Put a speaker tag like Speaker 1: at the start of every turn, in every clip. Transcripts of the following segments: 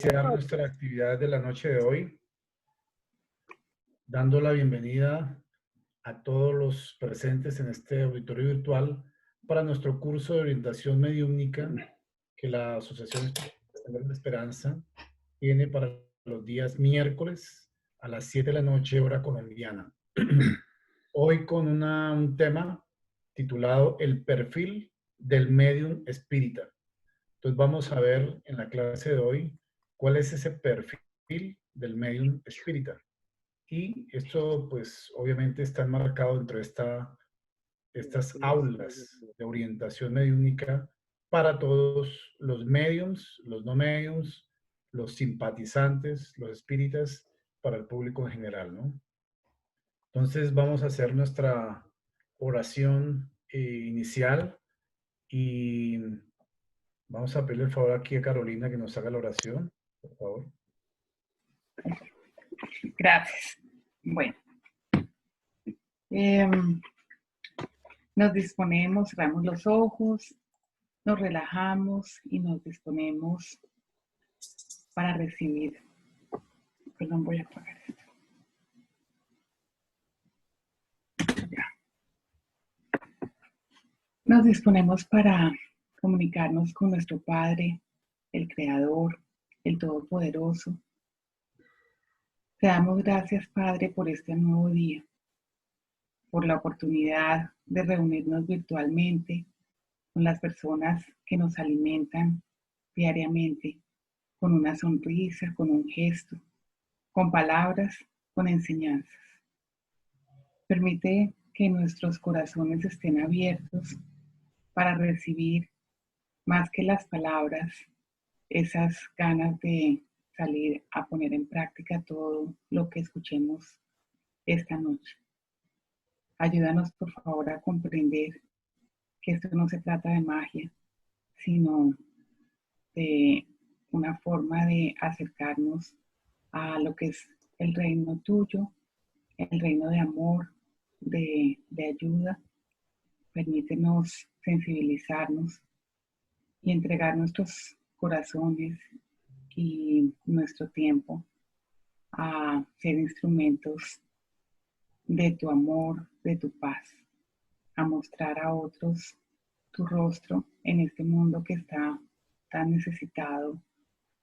Speaker 1: Iniciar nuestra actividad de la noche de hoy, dando la bienvenida a todos los presentes en este auditorio virtual para nuestro curso de orientación mediúmnica que la Asociación Sendero de la Esperanza tiene para los días miércoles a las 7 de la noche, hora colombiana. Hoy con un tema titulado El perfil del medium espírita. Entonces vamos a ver en la clase de hoy cuál es ese perfil del medium espírita. Y esto pues obviamente está enmarcado dentro de estas aulas de orientación mediúnica para todos los mediums, los no mediums, los simpatizantes, los espíritas, para el público en general, ¿no? Entonces vamos a hacer nuestra oración inicial y vamos a pedirle el favor aquí a Carolina que nos haga la oración, por favor.
Speaker 2: Gracias. Bueno, nos disponemos, cerramos los ojos, nos relajamos y nos disponemos para recibir. Perdón, voy a apagar esto. Ya. Nos disponemos para comunicarnos con nuestro Padre, el Creador, el Todopoderoso. Te damos gracias, Padre, por este nuevo día, por la oportunidad de reunirnos virtualmente con las personas que nos alimentan diariamente, con una sonrisa, con un gesto, con palabras, con enseñanzas. Permite que nuestros corazones estén abiertos para recibir, más que las palabras, esas ganas de salir a poner en práctica todo lo que escuchemos esta noche. Ayúdanos, por favor, a comprender que esto no se trata de magia, sino de una forma de acercarnos a lo que es el reino tuyo, el reino de amor, de ayuda. Permítenos sensibilizarnos y entregar nuestros corazones y nuestro tiempo a ser instrumentos de tu amor, de tu paz, a mostrar a otros tu rostro en este mundo que está tan necesitado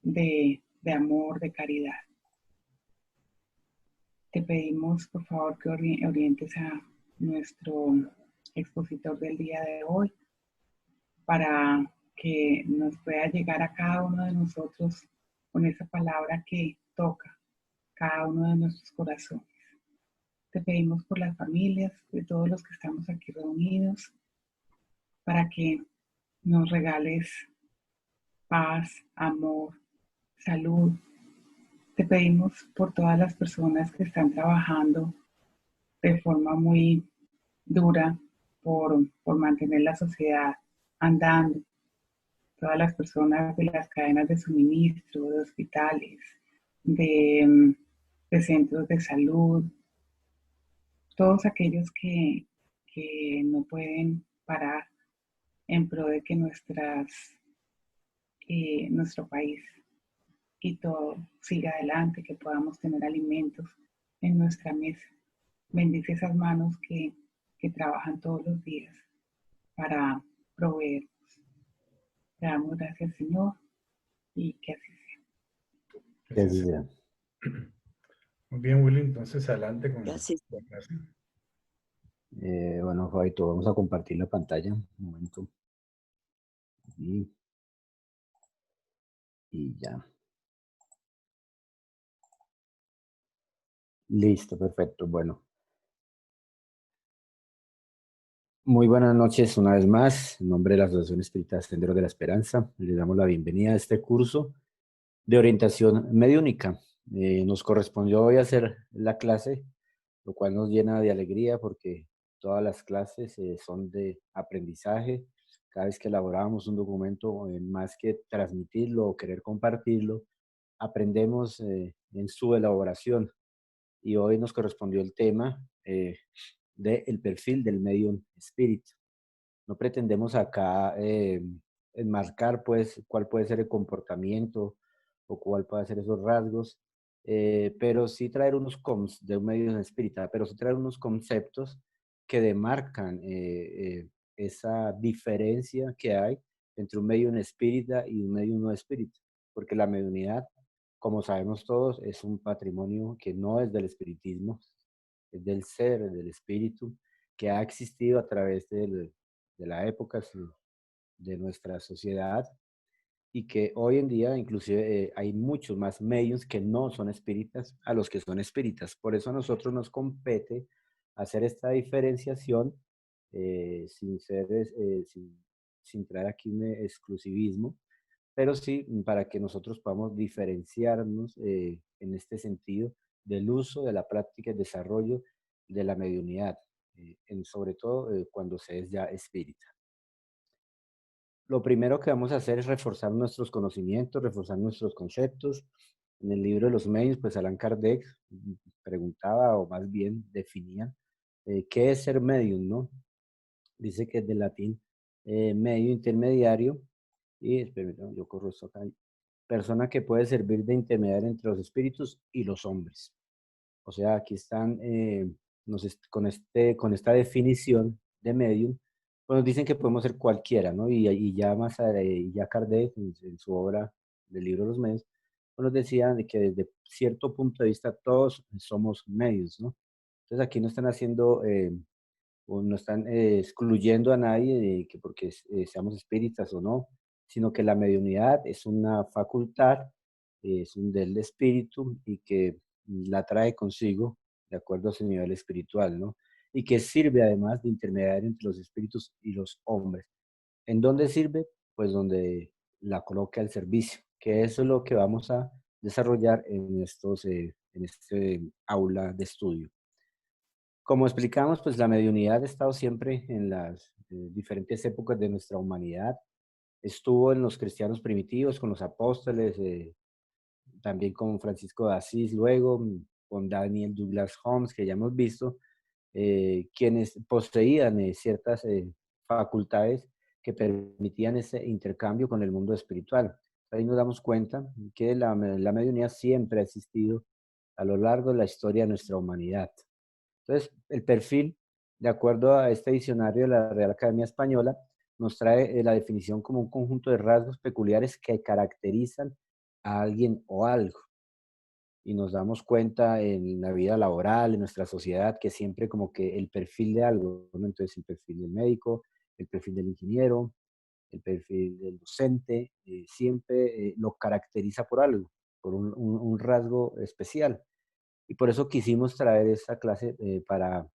Speaker 2: de amor, de caridad. Te pedimos, por favor, que orientes a nuestro expositor del día de hoy para que nos pueda llegar a cada uno de nosotros con esa palabra que toca cada uno de nuestros corazones. Te pedimos por las familias de todos los que estamos aquí reunidos para que nos regales paz, amor, salud. Te pedimos por todas las personas que están trabajando de forma muy dura por mantener la sociedad andando. Todas las personas de las cadenas de suministro, de hospitales, de centros de salud, todos aquellos que no pueden parar en pro de que nuestro país y todo siga adelante, que podamos tener alimentos en nuestra mesa. Bendice esas manos que trabajan todos los días para proveernos. Te damos gracias, Señor, y que así sea.
Speaker 1: Gracias. Muy bien, Willy, entonces adelante con la clase.
Speaker 3: Bueno, Fabito, vamos a compartir la pantalla. Un momento. Y ya. Listo, perfecto. Bueno. Muy buenas noches una vez más. En nombre de la Asociación Espírita Sendero de la Esperanza, les damos la bienvenida a este curso de orientación mediúnica. Nos correspondió hoy hacer la clase, lo cual nos llena de alegría porque todas las clases son de aprendizaje. Cada vez que elaboramos un documento, más que transmitirlo o querer compartirlo, aprendemos en su elaboración. Y hoy nos correspondió el tema del perfil del medium espíritu. No pretendemos acá enmarcar pues cuál puede ser el comportamiento o cuál puede ser esos rasgos, pero sí traer de un medio espírita, pero sí traer unos conceptos que demarcan esa diferencia que hay entre un medio espírita y un medio no espírita, porque la mediunidad, como sabemos todos, es un patrimonio que no es del espiritismo, es del ser, es del espíritu, que ha existido a través de la época de nuestra sociedad y que hoy en día inclusive hay muchos más medios que no son espíritas a los que son espíritas. Por eso a nosotros nos compete hacer esta diferenciación sin ser, sin traer aquí un exclusivismo, pero sí para que nosotros podamos diferenciarnos en este sentido del uso, de la práctica y desarrollo de la mediunidad, sobre todo cuando se es ya espírita. Lo primero que vamos a hacer es reforzar nuestros conocimientos, reforzar nuestros conceptos. En el libro de los medios, pues Allan Kardec preguntaba, o más bien definía, qué es ser medium, ¿no? Dice que es del latín medio intermediario, y espérame, yo corro esto acá, persona que puede servir de intermediario entre los espíritus y los hombres. O sea, aquí están, con esta definición de medium, pues nos dicen que podemos ser cualquiera, ¿no? Y ya más, ya Kardec, en su obra del libro de los medios, pues nos decía de que desde cierto punto de vista todos somos medios, ¿no? Entonces aquí no están haciendo, o no están excluyendo a nadie de que porque seamos espíritas o no, sino que la mediunidad es una facultad, es un del espíritu y que la trae consigo de acuerdo a su nivel espiritual, ¿no? Y que sirve además de intermediario entre los espíritus y los hombres. ¿En dónde sirve? Pues donde la coloque al servicio, que eso es lo que vamos a desarrollar en este aula de estudio. Como explicamos, pues la mediunidad ha estado siempre en las diferentes épocas de nuestra humanidad. Estuvo en los cristianos primitivos, con los apóstoles, también con Francisco de Asís, luego con Daniel Douglas Holmes, que ya hemos visto, quienes poseían ciertas facultades que permitían ese intercambio con el mundo espiritual. Ahí nos damos cuenta que la mediunidad siempre ha existido a lo largo de la historia de nuestra humanidad. Entonces, el perfil, de acuerdo a este diccionario de la Real Academia Española, nos trae la definición como un conjunto de rasgos peculiares que caracterizan a alguien o algo. Y nos damos cuenta en la vida laboral, en nuestra sociedad, que siempre como que el perfil de algo, ¿no? Entonces, el perfil del médico, el perfil del ingeniero, el perfil del docente, siempre lo caracteriza por algo, por un rasgo especial. Y por eso quisimos traer esta clase para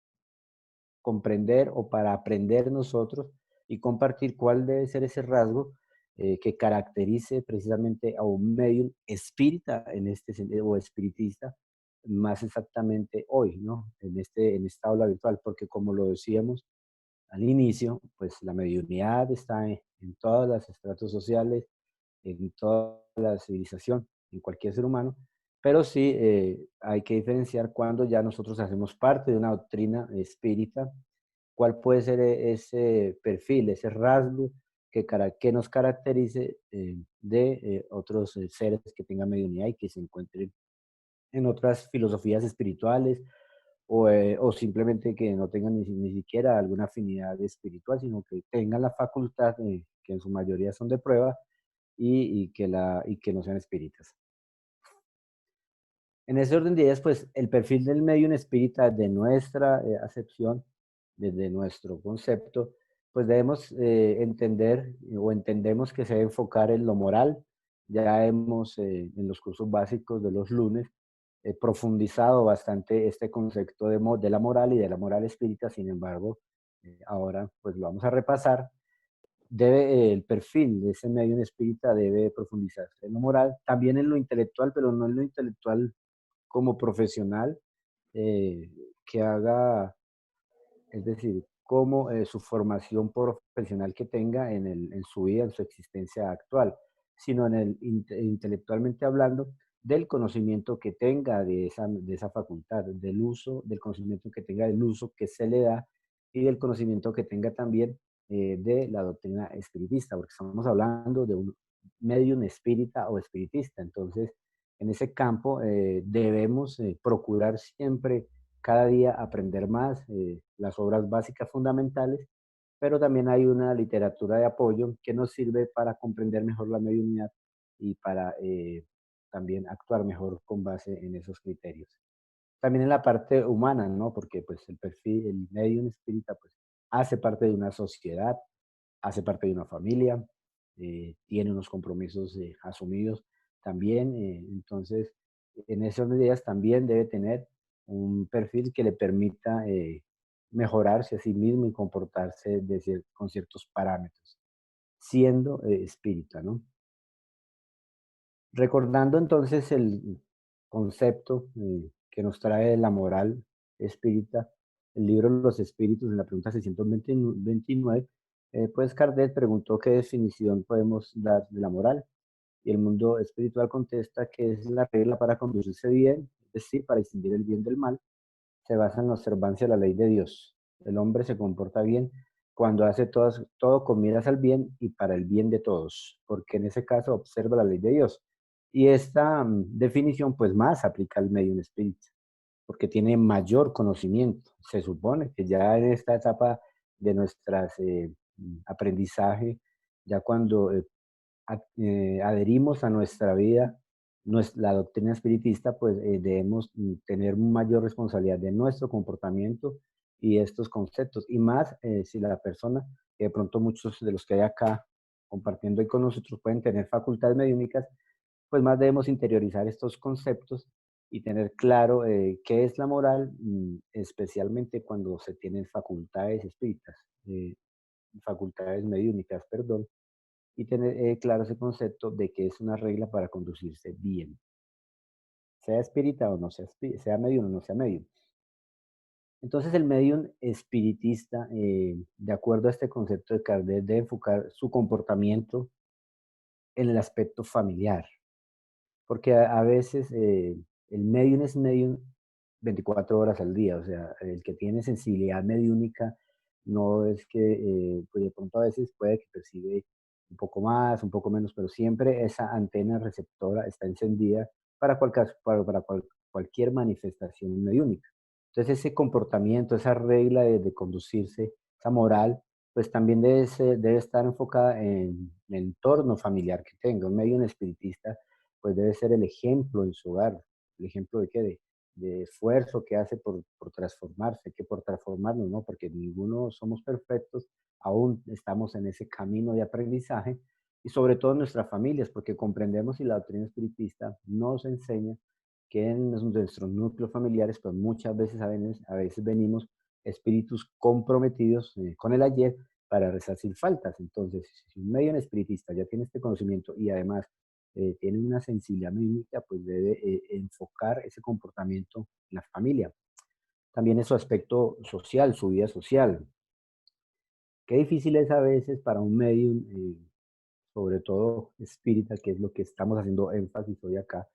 Speaker 3: comprender o para aprender nosotros y compartir cuál debe ser ese rasgo que caracterice precisamente a un medium espírita en este sentido, o espiritista, más exactamente hoy, ¿no? En esta aula virtual, porque como lo decíamos al inicio, pues la mediunidad está en todos los estratos sociales, en toda la civilización, en cualquier ser humano, pero sí hay que diferenciar cuando ya nosotros hacemos parte de una doctrina espírita, cuál puede ser ese perfil, ese rasgo que nos caracterice de otros seres que tengan mediunidad y que se encuentren en otras filosofías espirituales o simplemente que no tengan ni siquiera alguna afinidad espiritual, sino que tengan la facultad, que en su mayoría son de prueba, y que no sean espíritas. En ese orden de ideas, pues el perfil del medium espírita de nuestra acepción, desde nuestro concepto, pues debemos entender o entendemos que se debe enfocar en lo moral. Ya hemos en los cursos básicos de los lunes profundizado bastante este concepto de la moral y de la moral espírita. Sin embargo, ahora pues lo vamos a repasar. El perfil de ese medium espírita debe profundizarse en lo moral, también en lo intelectual, pero no en lo intelectual como profesional, eh, que haga, es decir, como su formación profesional que tenga en su vida, en su existencia actual, sino en intelectualmente hablando, del conocimiento que tenga de esa facultad, del uso, del conocimiento que tenga del uso que se le da y del conocimiento que tenga también de la doctrina espiritista, porque estamos hablando medium espírita o espiritista. Entonces, en ese campo debemos procurar siempre cada día aprender más las obras básicas fundamentales, pero también hay una literatura de apoyo que nos sirve para comprender mejor la mediunidad y para también actuar mejor con base en esos criterios. También en la parte humana, ¿no? Porque pues el perfil, el medium espírita, pues hace parte de una sociedad, hace parte de una familia, tiene unos compromisos asumidos también. Entonces, en esas medidas también debe tener un perfil que le permita mejorarse a sí mismo y comportarse con ciertos parámetros, siendo espírita, ¿no? Recordando entonces el concepto que nos trae la moral espírita, el libro Los Espíritus, en la pregunta 629, pues Kardec preguntó qué definición podemos dar de la moral. Y el mundo espiritual contesta que es la regla para conducirse bien, es decir, para distinguir el bien del mal, se basa en la observancia de la ley de Dios. El hombre se comporta bien cuando hace todo con miras al bien y para el bien de todos, porque en ese caso observa la ley de Dios. Y esta definición pues más aplica al medio en espíritu, porque tiene mayor conocimiento. Se supone que ya en esta etapa de nuestras aprendizaje, ya cuando adherimos a nuestra vida la doctrina espiritista, pues debemos tener mayor responsabilidad de nuestro comportamiento y estos conceptos. Y más si la persona, que de pronto muchos de los que hay acá compartiendo hoy con nosotros pueden tener facultades mediúnicas, pues más debemos interiorizar estos conceptos y tener claro qué es la moral, especialmente cuando se tienen facultades espíritas, facultades mediúnicas, perdón, y tener claro ese concepto de que es una regla para conducirse bien, sea espírita o no sea, sea medium o no sea medium. Entonces el medium espiritista, de acuerdo a este concepto de Kardec, debe enfocar su comportamiento en el aspecto familiar, porque a veces el medium es medium 24 horas al día, o sea, el que tiene sensibilidad mediúnica no es que, pues de pronto a veces puede que percibe un poco más, un poco menos, pero siempre esa antena receptora está encendida para cualquier manifestación mediúnica. Entonces ese comportamiento, esa regla de conducirse, esa moral, pues también debe estar enfocada en el entorno familiar que tenga. Un medium espiritista pues debe ser el ejemplo en su hogar. ¿El ejemplo de qué? De esfuerzo que hace por transformarse, que por transformarnos, ¿no? Porque ninguno somos perfectos, aún estamos en ese camino de aprendizaje, y sobre todo en nuestras familias, porque comprendemos y la doctrina espiritista nos enseña que en nuestros núcleos familiares, pues muchas veces a veces venimos espíritus comprometidos con el ayer para resarcir faltas. Entonces, si un medio espiritista ya tiene este conocimiento y además tiene una sensibilidad mímica, pues debe enfocar ese comportamiento en la familia. También en su aspecto social, su vida social. Qué difícil es a veces para un medium, sobre todo espírita, que es lo que estamos haciendo énfasis hoy acá,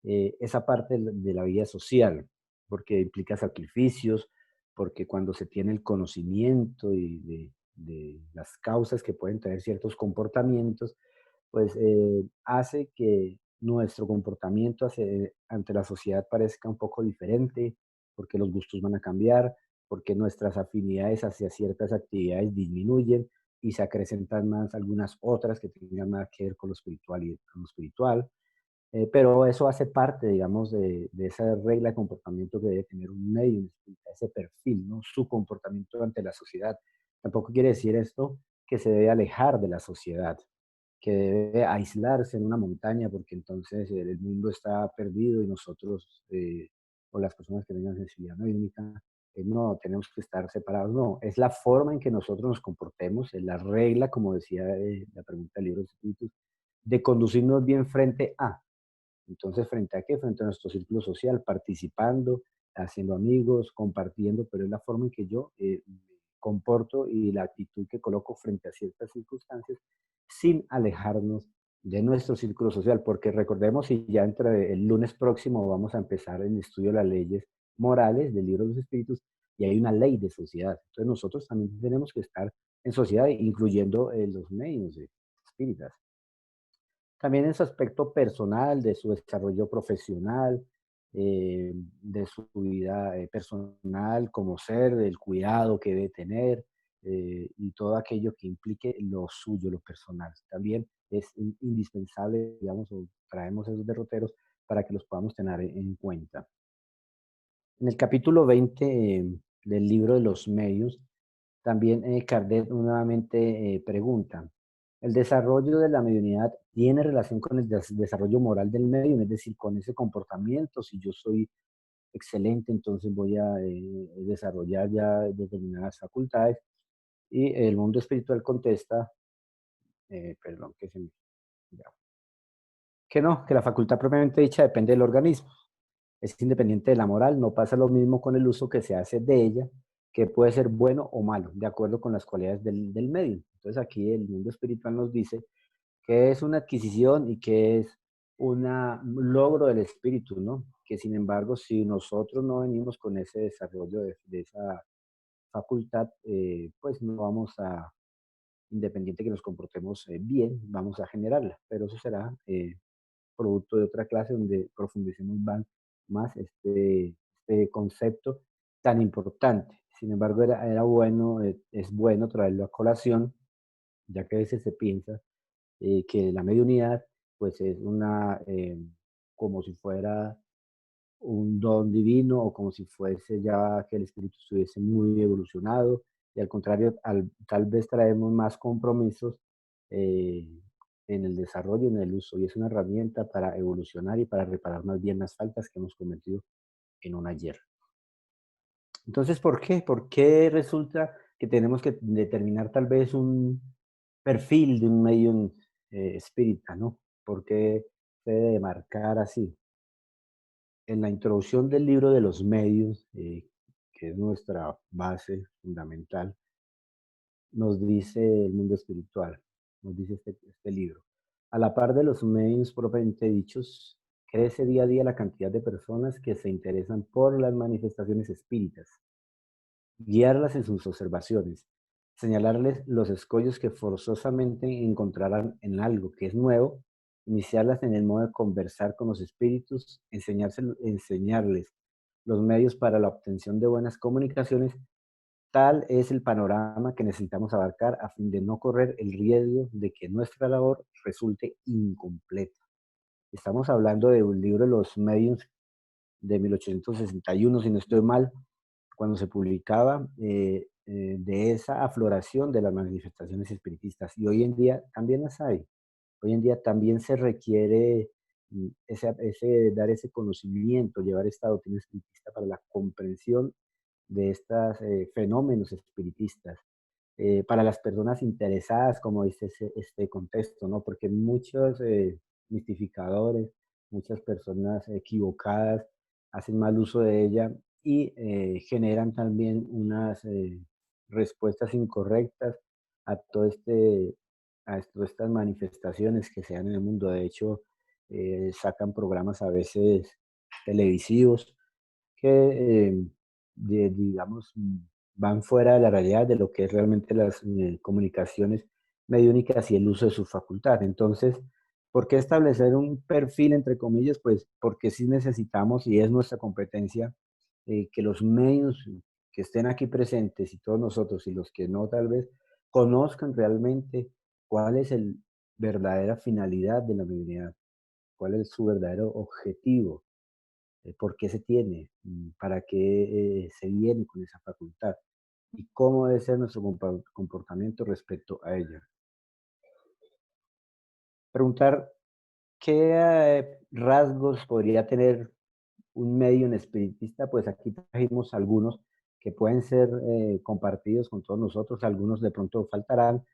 Speaker 3: esa parte de la vida social, porque implica sacrificios, porque cuando se tiene el conocimiento y de las causas que pueden tener ciertos comportamientos, pues hace que nuestro comportamiento ante la sociedad parezca un poco diferente, porque los gustos van a cambiar, porque nuestras afinidades hacia ciertas actividades disminuyen y se acrecentan más algunas otras que tengan nada que ver con lo espiritual y con lo espiritual. Pero eso hace parte, digamos, de esa regla de comportamiento que debe tener un medio, ese perfil, ¿no? Su comportamiento ante la sociedad. Tampoco quiere decir esto que se debe alejar de la sociedad, que debe aislarse en una montaña porque entonces el mundo está perdido y nosotros, o las personas que tengan sensibilidad mediúnica, no, tenemos que estar separados. No, es la forma en que nosotros nos comportemos, es la regla, como decía la pregunta del libro de los Espíritus, de conducirnos bien frente a. Entonces, ¿frente a qué? Frente a nuestro círculo social, participando, haciendo amigos, compartiendo, pero es la forma en que yo me comporto y la actitud que coloco frente a ciertas circunstancias sin alejarnos de nuestro círculo social, porque recordemos, y ya entre el lunes próximo vamos a empezar el estudio de las leyes morales del libro de los espíritus, y hay una ley de sociedad. Entonces nosotros también tenemos que estar en sociedad, incluyendo los medios espíritas. También en su aspecto personal, de su desarrollo profesional, de su vida personal como ser, del cuidado que debe tener y todo aquello que implique lo suyo, lo personal. También es indispensable, digamos, o traemos esos derroteros para que los podamos tener en cuenta. En el capítulo 20 del libro de los medios, también Kardec nuevamente pregunta, ¿el desarrollo de la mediunidad tiene relación con el desarrollo moral del medio? Es decir, con ese comportamiento, si yo soy excelente, entonces voy a desarrollar ya determinadas facultades. Y el mundo espiritual contesta, perdón, ya, que no, que la facultad propiamente dicha depende del organismo. Es independiente de la moral, no pasa lo mismo con el uso que se hace de ella, que puede ser bueno o malo, de acuerdo con las cualidades del medio. Entonces aquí el mundo espiritual nos dice que es una adquisición y que es un logro del espíritu, ¿no? Que sin embargo, si nosotros no venimos con ese desarrollo de esa facultad, pues no vamos a, independiente que nos comportemos bien, vamos a generarla, pero eso será producto de otra clase donde profundicemos más este concepto tan importante. Sin embargo, era bueno, es bueno traerlo a colación, ya que a veces se piensa que la mediunidad pues es una, como si fuera un don divino o como si fuese ya que el espíritu estuviese muy evolucionado y al contrario, tal vez traemos más compromisos eh, en el desarrollo, en el uso y es una herramienta para evolucionar y para reparar más bien las faltas que hemos cometido en un ayer. Entonces, ¿por qué? ¿Por qué resulta que tenemos que determinar tal vez un perfil de un medium espírita, ¿no? ¿Por qué se debe marcar así? En la introducción del libro de los medios, que es nuestra base fundamental, nos dice el mundo espiritual, nos dice este libro. A la par de los medios propiamente dichos, crece día a día la cantidad de personas que se interesan por las manifestaciones espíritas, guiarlas en sus observaciones, señalarles los escollos que forzosamente encontrarán en algo que es nuevo, iniciarlas en el modo de conversar con los espíritus, enseñarles los medios para la obtención de buenas comunicaciones. Tal es el panorama que necesitamos abarcar a fin de no correr el riesgo de que nuestra labor resulte incompleta. Estamos hablando de un libro de los medios de 1861, si no estoy mal, cuando se publicaba de esa afloración de las manifestaciones espiritistas. Y hoy en día también las hay. Hoy en día también se requiere dar ese conocimiento, llevar esta doctrina espiritista para la comprensión de estos fenómenos espiritistas. Para las personas interesadas, como dice este contexto, ¿no? Porque muchos mistificadores, muchas personas equivocadas hacen mal uso de ella y generan también unas respuestas incorrectas a todas estas manifestaciones que se dan en el mundo. De hecho, sacan programas a veces televisivos que, digamos, van fuera de la realidad de lo que es realmente las comunicaciones mediúnicas y el uso de su facultad. Entonces, ¿por qué establecer un perfil, entre comillas? Pues porque sí necesitamos, y es nuestra competencia, que los medios que estén aquí presentes y todos nosotros y los que no tal vez conozcan realmente cuál es el verdadera finalidad de la mediunidad, cuál es su verdadero objetivo, por qué se tiene, para qué se viene con esa facultad y cómo debe ser nuestro comportamiento respecto a ella. Preguntar qué rasgos podría tener un medio en espiritista, pues aquí trajimos algunos que pueden ser compartidos con todos nosotros, algunos de pronto faltarán.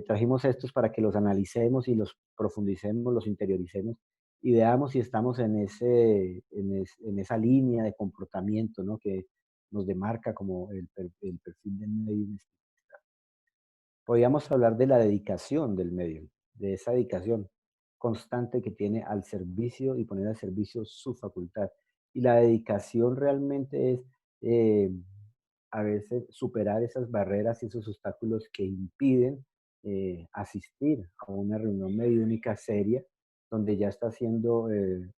Speaker 3: Trajimos estos para que los analicemos y los profundicemos, los interioricemos y veamos si estamos en esa línea de comportamiento, ¿no? Que nos demarca como el perfil del medio. Podríamos hablar de la dedicación del medio, de esa dedicación constante que tiene al servicio y poner al servicio su facultad. Y la dedicación realmente es a veces superar esas barreras y esos obstáculos que impiden asistir a una reunión mediúnica seria donde ya está haciendo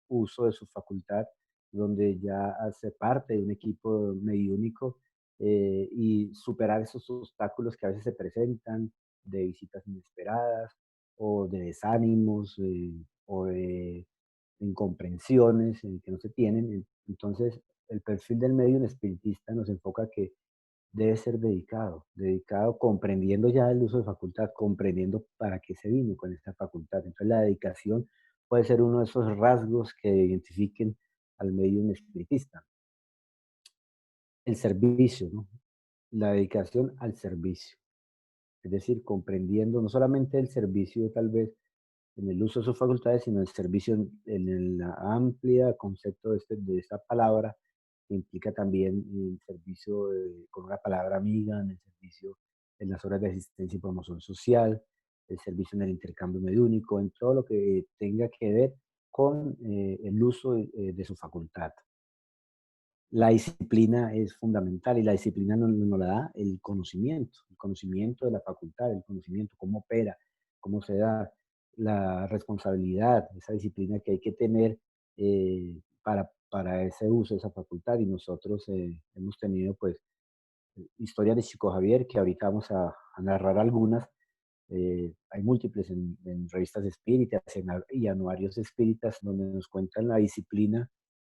Speaker 3: uso de su facultad, donde ya hace parte de un equipo mediúnico y superar esos obstáculos que a veces se presentan de visitas inesperadas o de desánimos o de incomprensiones que no se tienen. Entonces, el perfil del medio espiritista nos enfoca que debe ser dedicado, dedicado comprendiendo ya el uso de facultad, comprendiendo para qué se vino con esta facultad. Entonces, la dedicación puede ser uno de esos rasgos que identifiquen al medio espiritista. El servicio, ¿no? La dedicación al servicio. Es decir, comprendiendo no solamente el servicio tal vez en el uso de sus facultades, sino el servicio en el amplia concepto de esta palabra, que implica también el servicio con una palabra amiga, en el servicio en las horas de asistencia y promoción social, el servicio en el intercambio mediúnico, en todo lo que tenga que ver con el uso de su facultad. La disciplina es fundamental y la disciplina nos la da el conocimiento de la facultad, el conocimiento, cómo opera, cómo se da la responsabilidad, esa disciplina que hay que tener para ese uso de esa facultad. Y nosotros hemos tenido pues historias de Chico Javier, que ahorita vamos a narrar algunas. Hay múltiples en revistas espíritas y anuarios espíritas donde nos cuentan la disciplina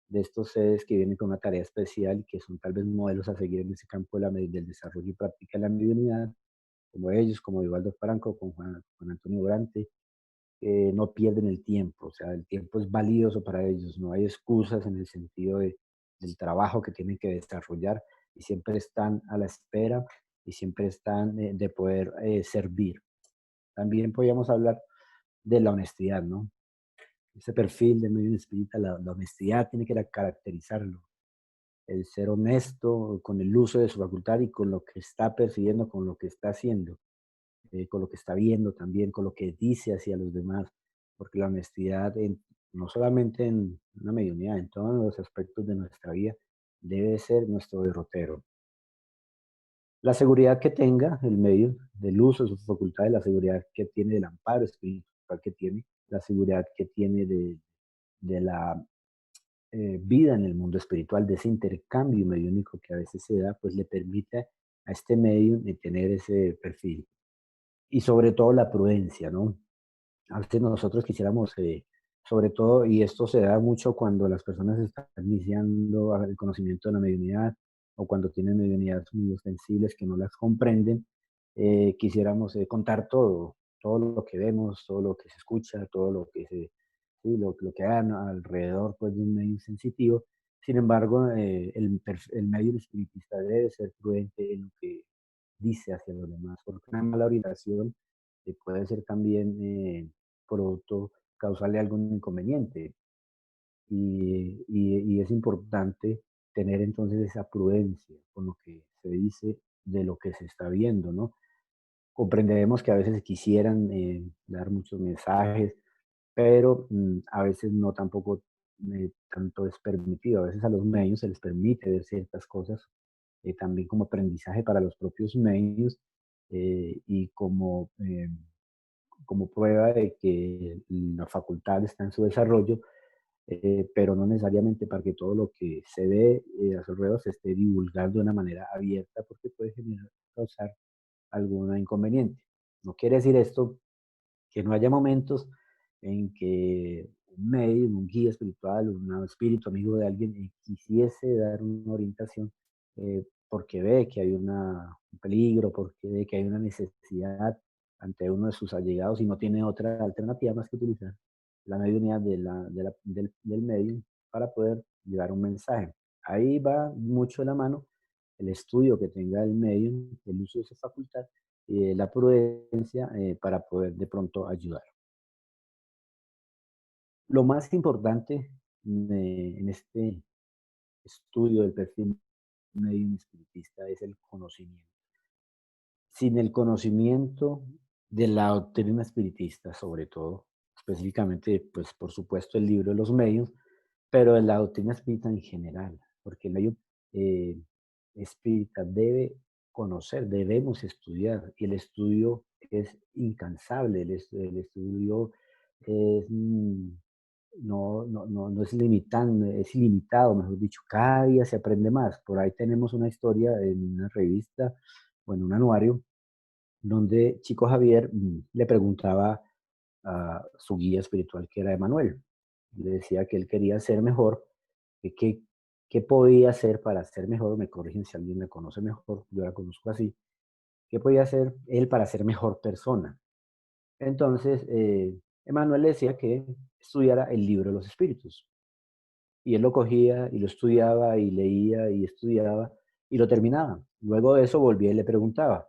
Speaker 3: de estos seres que vienen con una tarea especial y que son tal vez modelos a seguir en ese campo del desarrollo y práctica de la mediunidad, como ellos, como Vivaldo Franco, con Juan Antonio Durante, que no pierden el tiempo, o sea, el tiempo es valioso para ellos, no hay excusas en el sentido del trabajo que tienen que desarrollar y siempre están a la espera y siempre están de poder servir. También podríamos hablar de la honestidad, ¿no? Ese perfil de medio espírita, la honestidad tiene que caracterizarlo. El ser honesto con el uso de su facultad y con lo que está percibiendo, con lo que está haciendo, con lo que está viendo también, con lo que dice hacia los demás. Porque la honestidad, no solamente en una mediunidad, en todos los aspectos de nuestra vida, debe ser nuestro derrotero. La seguridad que tenga el medio del uso de sus facultades, la seguridad que tiene del amparo espiritual que tiene, la seguridad que tiene de la vida en el mundo espiritual, de ese intercambio mediúnico que a veces se da, pues le permite a este medio de tener ese perfil. Y sobre todo la prudencia, ¿no? A veces nosotros quisiéramos, sobre todo, y esto se da mucho cuando las personas están iniciando el conocimiento de la mediunidad o cuando tienen mediunidades muy ostensibles que no las comprenden, quisiéramos contar todo, todo lo que vemos, todo lo que se escucha, todo lo que sí, lo que hay alrededor pues, de un medio sensitivo. Sin embargo, el medio espiritista debe ser prudente en lo que dice hacia los demás, porque una mala orientación puede ser también producto, causarle algún inconveniente. Y es importante tener entonces esa prudencia con lo que se dice de lo que se está viendo, ¿no? Comprendemos que a veces quisieran dar muchos mensajes, pero a veces no tampoco tanto es permitido. A veces a los medios se les permite ver ciertas cosas también como aprendizaje para los propios medios y como prueba de que la facultad está en su desarrollo, pero no necesariamente para que todo lo que se ve a su alrededor se esté divulgando de una manera abierta porque puede causar algún inconveniente. No quiere decir esto que no haya momentos en que un medio, un guía espiritual, un espíritu amigo de alguien quisiese dar una orientación porque ve que hay un peligro, porque ve que hay una necesidad ante uno de sus allegados y no tiene otra alternativa más que utilizar la mediunidad del medio para poder llevar un mensaje. Ahí va mucho de la mano el estudio que tenga el medio, el uso de esa facultad la prudencia para poder de pronto ayudar. Lo más importante en este estudio del perfil medium espiritista es el conocimiento. Sin el conocimiento de la doctrina espiritista, sobre todo, específicamente, pues por supuesto el libro de los medios, pero de la doctrina espírita en general, porque el medio eh, espírita debe conocer, debemos estudiar, y el estudio es incansable, el estudio es, no es limitante, es ilimitado, mejor dicho, cada día se aprende más. Por ahí tenemos una historia en una revista o en un anuario donde Chico Javier le preguntaba a su guía espiritual, que era Emanuel. Le decía que él quería ser mejor, que qué podía hacer para ser mejor, me corrigen si alguien me conoce mejor, yo la conozco así, qué podía hacer él para ser mejor persona. Entonces, Emanuel le decía que estudiara el libro de los espíritus. Y él lo cogía y lo estudiaba y leía y estudiaba y lo terminaba. Luego de eso volvía y le preguntaba.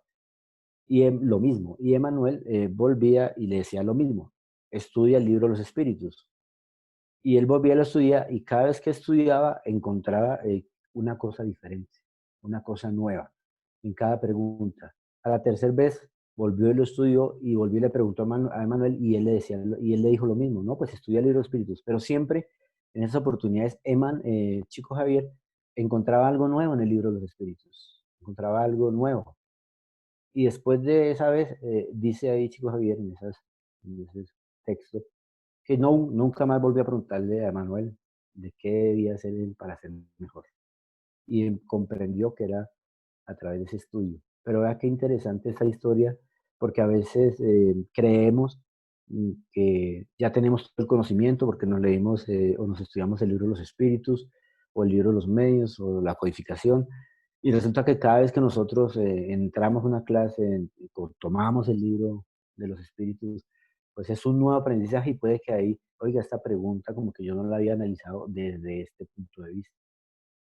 Speaker 3: Y lo mismo. Y Emanuel volvía y le decía lo mismo. Estudia el libro de los espíritus. Y él volvía a lo estudiar y cada vez que estudiaba encontraba una cosa diferente, una cosa nueva en cada pregunta. A la tercera vez volvió y lo estudió y volvió y le preguntó a Emanuel y él le decía, y él le dijo lo mismo, no, pues estudia el libro de los espíritus, pero siempre en esas oportunidades, Chico Javier, encontraba algo nuevo en el libro de los espíritus, encontraba algo nuevo. Y después de esa vez, dice ahí Chico Javier en ese texto, que no, nunca más volví a preguntarle a Manuel de qué debía hacer él para ser mejor. Y comprendió que era a través de ese estudio. Pero vea qué interesante esta historia, porque a veces creemos que ya tenemos todo el conocimiento porque nos leímos o nos estudiamos el libro de los espíritus o el libro de los medios o la codificación. Y resulta que cada vez que nosotros entramos a una clase o tomamos el libro de los espíritus, pues es un nuevo aprendizaje y puede que ahí, oiga, esta pregunta como que yo no la había analizado desde este punto de vista.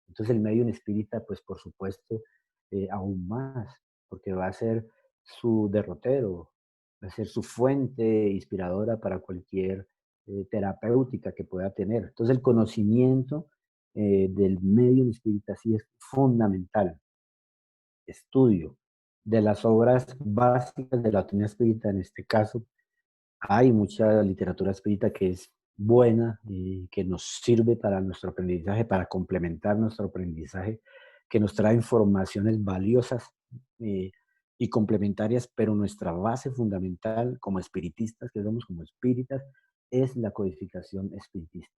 Speaker 3: Entonces el medio espírita, pues por supuesto, aún más, porque va a ser su derrotero, va a ser su fuente inspiradora para cualquier terapéutica que pueda tener. Entonces el conocimiento del medio espírita sí es fundamental. Estudio de las obras básicas de la doctrina espírita, en este caso, hay mucha literatura espírita que es buena y que nos sirve para nuestro aprendizaje, para complementar nuestro aprendizaje, que nos trae informaciones valiosas eh, y complementarias, pero nuestra base fundamental como espiritistas, que somos como espíritas, es la codificación espiritista.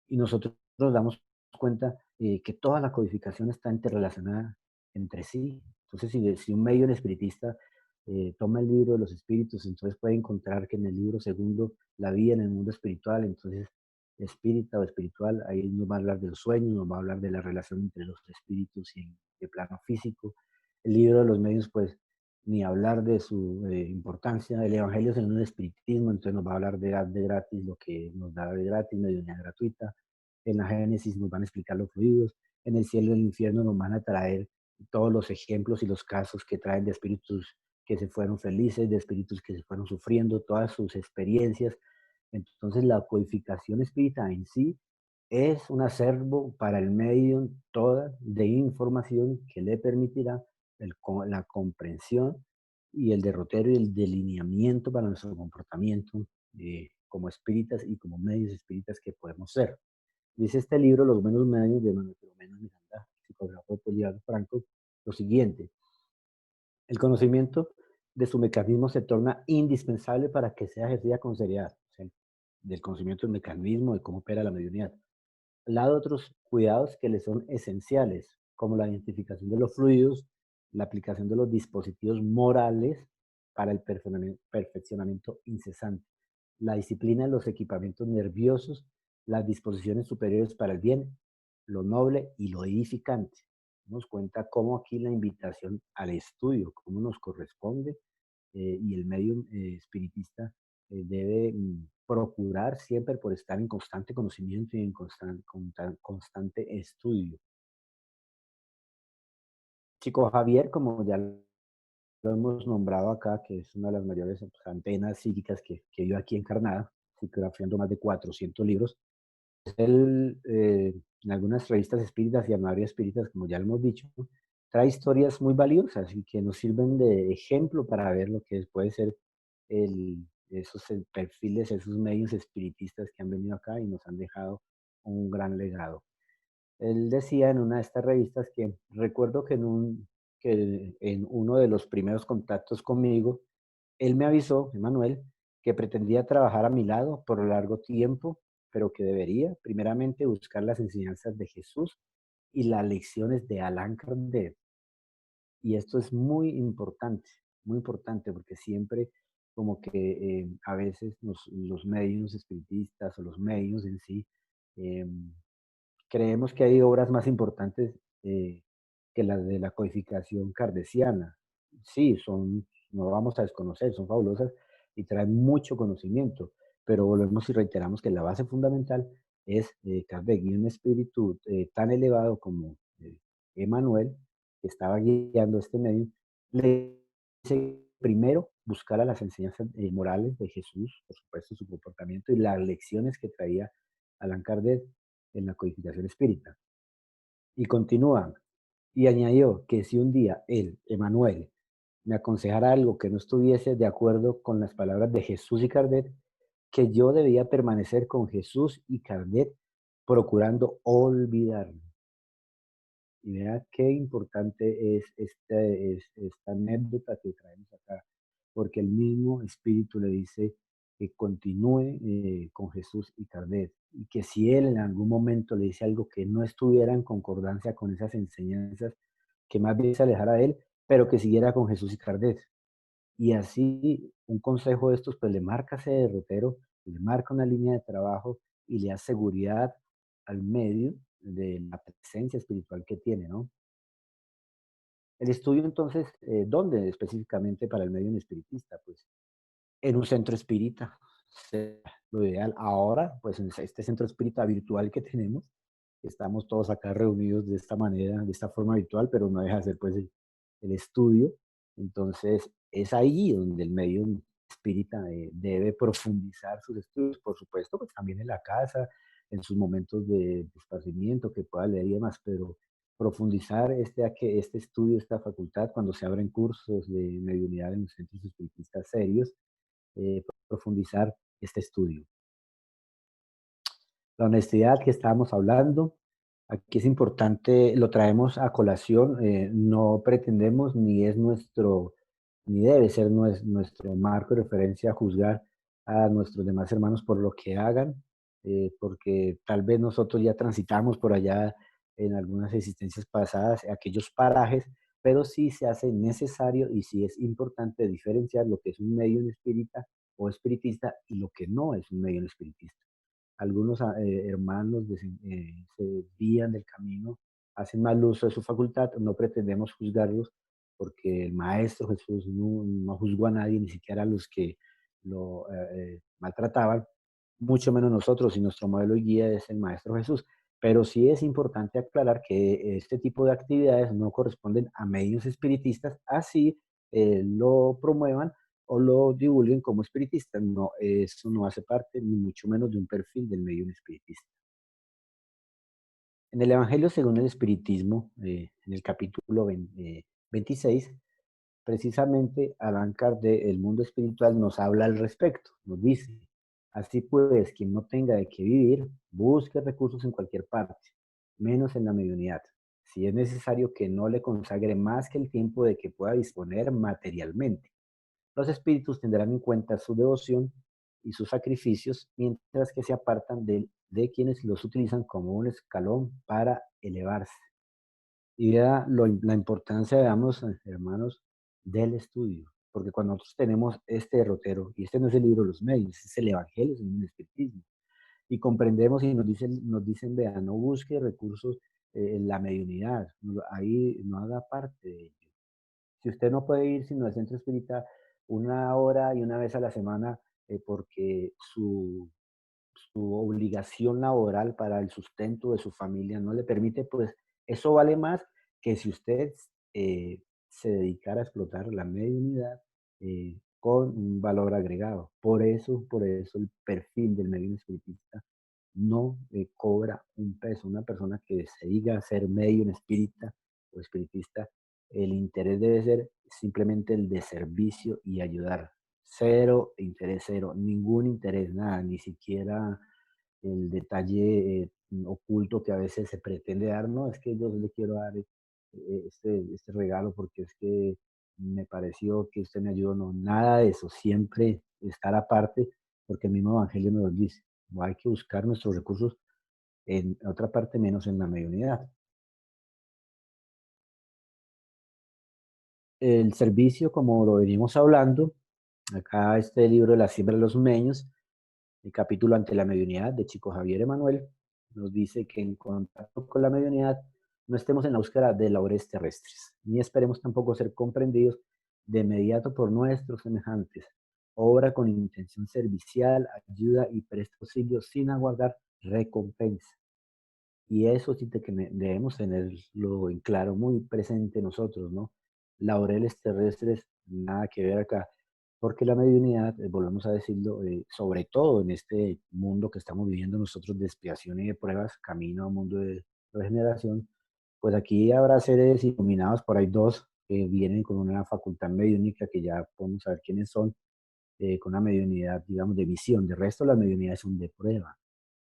Speaker 3: Y nosotros nos damos cuenta que toda la codificación está interrelacionada entre sí. Entonces, si un medio espiritista toma el libro de los espíritus, entonces puede encontrar que en el libro segundo, la vida en el mundo espiritual, entonces espírita o espiritual, ahí nos va a hablar de los sueños, nos va a hablar de la relación entre los espíritus y el plano físico. El libro de los medios, pues, ni hablar de su importancia. El Evangelio es en un espiritismo, entonces nos va a hablar de dar de gratis lo que nos da de gratis, mediunidad gratuita. En la Génesis nos van a explicar los fluidos. En el cielo y el infierno nos van a traer todos los ejemplos y los casos que traen de espíritus que se fueron felices, de espíritus que se fueron sufriendo, todas sus experiencias. Entonces la codificación espírita en sí es un acervo para el medio toda de información que le permitirá la comprensión y el derrotero y el delineamiento para nuestro comportamiento como espíritas y como medios espíritas que podemos ser. Dice este libro, Los buenos medios, de Manuel Filomeno Miranda, psicógrafo de Poliar Franco, lo siguiente: el conocimiento de su mecanismo se torna indispensable para que sea ejercida con seriedad. O sea, del conocimiento del mecanismo, de cómo opera la mediunidad. Al lado de otros cuidados que le son esenciales, como la identificación de los fluidos, la aplicación de los dispositivos morales para el perfeccionamiento incesante, la disciplina de los equipamientos nerviosos, las disposiciones superiores para el bien, lo noble y lo edificante. Nos cuenta cómo aquí la invitación al estudio, cómo nos corresponde, y el medio espiritista debe procurar siempre por estar en constante conocimiento y en constante estudio. Chico Javier, como ya lo hemos nombrado acá, que es una de las mayores pues, antenas psíquicas que yo aquí encarnada, psicografiando más de 400 libros, él, en algunas revistas espíritas y anuarias espíritas, como ya lo hemos dicho, trae historias muy valiosas y que nos sirven de ejemplo para ver lo que puede ser esos perfiles, esos medios espiritistas que han venido acá y nos han dejado un gran legado. Él decía en una de estas revistas que recuerdo que en uno de los primeros contactos conmigo, él me avisó, Emanuel, que pretendía trabajar a mi lado por largo tiempo, pero que debería primeramente buscar las enseñanzas de Jesús y las lecciones de Allan Kardec. Y esto es muy importante, porque siempre como que a veces los medios espiritistas o los medios en sí, em, creemos que hay obras más importantes que las de la codificación kardeciana. Sí, no vamos a desconocer, son fabulosas y traen mucho conocimiento, pero volvemos y reiteramos que la base fundamental es Kardec y un espíritu tan elevado como Emmanuel, que estaba guiando este medio, le dice primero buscar a las enseñanzas morales de Jesús, por supuesto su comportamiento y las lecciones que traía Allan Kardec en la codificación espírita. Y continúa, y añadió que si un día él, Emanuel, me aconsejara algo que no estuviese de acuerdo con las palabras de Jesús y Kardec, que yo debía permanecer con Jesús y Kardec procurando olvidarlo. Y vea qué importante es esta anécdota que traemos acá, porque el mismo Espíritu le dice que continúe con Jesús y Kardec, y que si él en algún momento le dice algo que no estuviera en concordancia con esas enseñanzas, que más bien se alejara de él, pero que siguiera con Jesús y Kardec. Y así un consejo de estos, pues le marca ese derrotero, le marca una línea de trabajo y le da seguridad al medio de la presencia espiritual que tiene, ¿no? El estudio entonces, ¿dónde específicamente para el medio espiritista? Pues en un centro espírita, sería lo ideal. Ahora, pues en este centro espírita virtual que tenemos, estamos todos acá reunidos de esta manera, de esta forma virtual, pero no deja de ser pues el estudio. Entonces, es ahí donde el medio espírita debe profundizar sus estudios, por supuesto, pues también en la casa, en sus momentos de esparcimiento, que pueda leer y demás, pero profundizar este estudio, esta facultad, cuando se abren cursos de mediunidad en los centros espiritistas serios, profundizar este estudio. La honestidad que estábamos hablando, aquí es importante, lo traemos a colación, no pretendemos ni es nuestro, ni debe ser nuestro marco de referencia juzgar a nuestros demás hermanos por lo que hagan, porque tal vez nosotros ya transitamos por allá en algunas existencias pasadas, aquellos parajes, pero sí se hace necesario y sí es importante diferenciar lo que es un medio espírita o espiritista y lo que no es un medio espiritista. Algunos hermanos se desvían del camino, hacen mal uso de su facultad, no pretendemos juzgarlos porque el Maestro Jesús no juzgó a nadie, ni siquiera a los que lo maltrataban, mucho menos nosotros, y nuestro modelo y guía es el Maestro Jesús. Pero sí es importante aclarar que este tipo de actividades no corresponden a medios espiritistas, así lo promuevan o lo divulguen como espiritistas. No, eso no hace parte ni mucho menos de un perfil del medio espiritista. En el Evangelio según el Espiritismo, en el capítulo 26, precisamente Allan Kardec, el mundo espiritual, nos habla al respecto. Nos dice, así pues, quien no tenga de qué vivir, busque recursos en cualquier parte, menos en la mediunidad. Si es necesario que no le consagre más que el tiempo de que pueda disponer materialmente. Los espíritus tendrán en cuenta su devoción y sus sacrificios, mientras que se apartan de quienes los utilizan como un escalón para elevarse. Y vea la importancia, veamos, hermanos, del estudio. Porque cuando nosotros tenemos este derrotero, y este no es el libro de los medios, es el Evangelio, es el espiritismo, y comprendemos y nos dicen, vea, no busque recursos en la mediunidad, ahí no haga parte de ello. Si usted no puede ir sino al centro espírita una hora y una vez a la semana, porque su obligación laboral para el sustento de su familia no le permite, pues eso vale más que si usted se dedicara a explotar la mediunidad con un valor agregado. Por eso el perfil del medio espiritista no cobra un peso. Una persona que se diga ser medio espírita o espiritista, el interés debe ser simplemente el de servicio y ayudar. Cero interés, cero, ningún interés, nada, ni siquiera el detalle oculto que a veces se pretende dar, no, es que yo le quiero dar este regalo porque es que me pareció que usted me ayudó, no, nada de eso, siempre estar aparte, porque el mismo Evangelio nos dice, no hay que buscar nuestros recursos en otra parte menos en la mediunidad. El servicio, como lo venimos hablando, acá este libro de la siembra de los sumeños, el capítulo ante la mediunidad de Chico Javier Emanuel, nos dice que en contacto con la mediunidad no estemos en la búsqueda de labores terrestres, ni esperemos tampoco ser comprendidos de inmediato por nuestros semejantes. Obra con intención servicial, ayuda y presta auxilio sin aguardar recompensa. Y eso sí debemos tenerlo en claro, muy presente nosotros, ¿no? Laureles terrestres, nada que ver acá, porque la mediunidad, volvemos a decirlo, sobre todo en este mundo que estamos viviendo nosotros de expiación y de pruebas, camino a un mundo de regeneración, pues aquí habrá seres iluminados, por ahí dos que vienen con una facultad mediúnica que ya podemos saber quiénes son, con una mediunidad, digamos, de visión. De resto, las mediunidades son de prueba.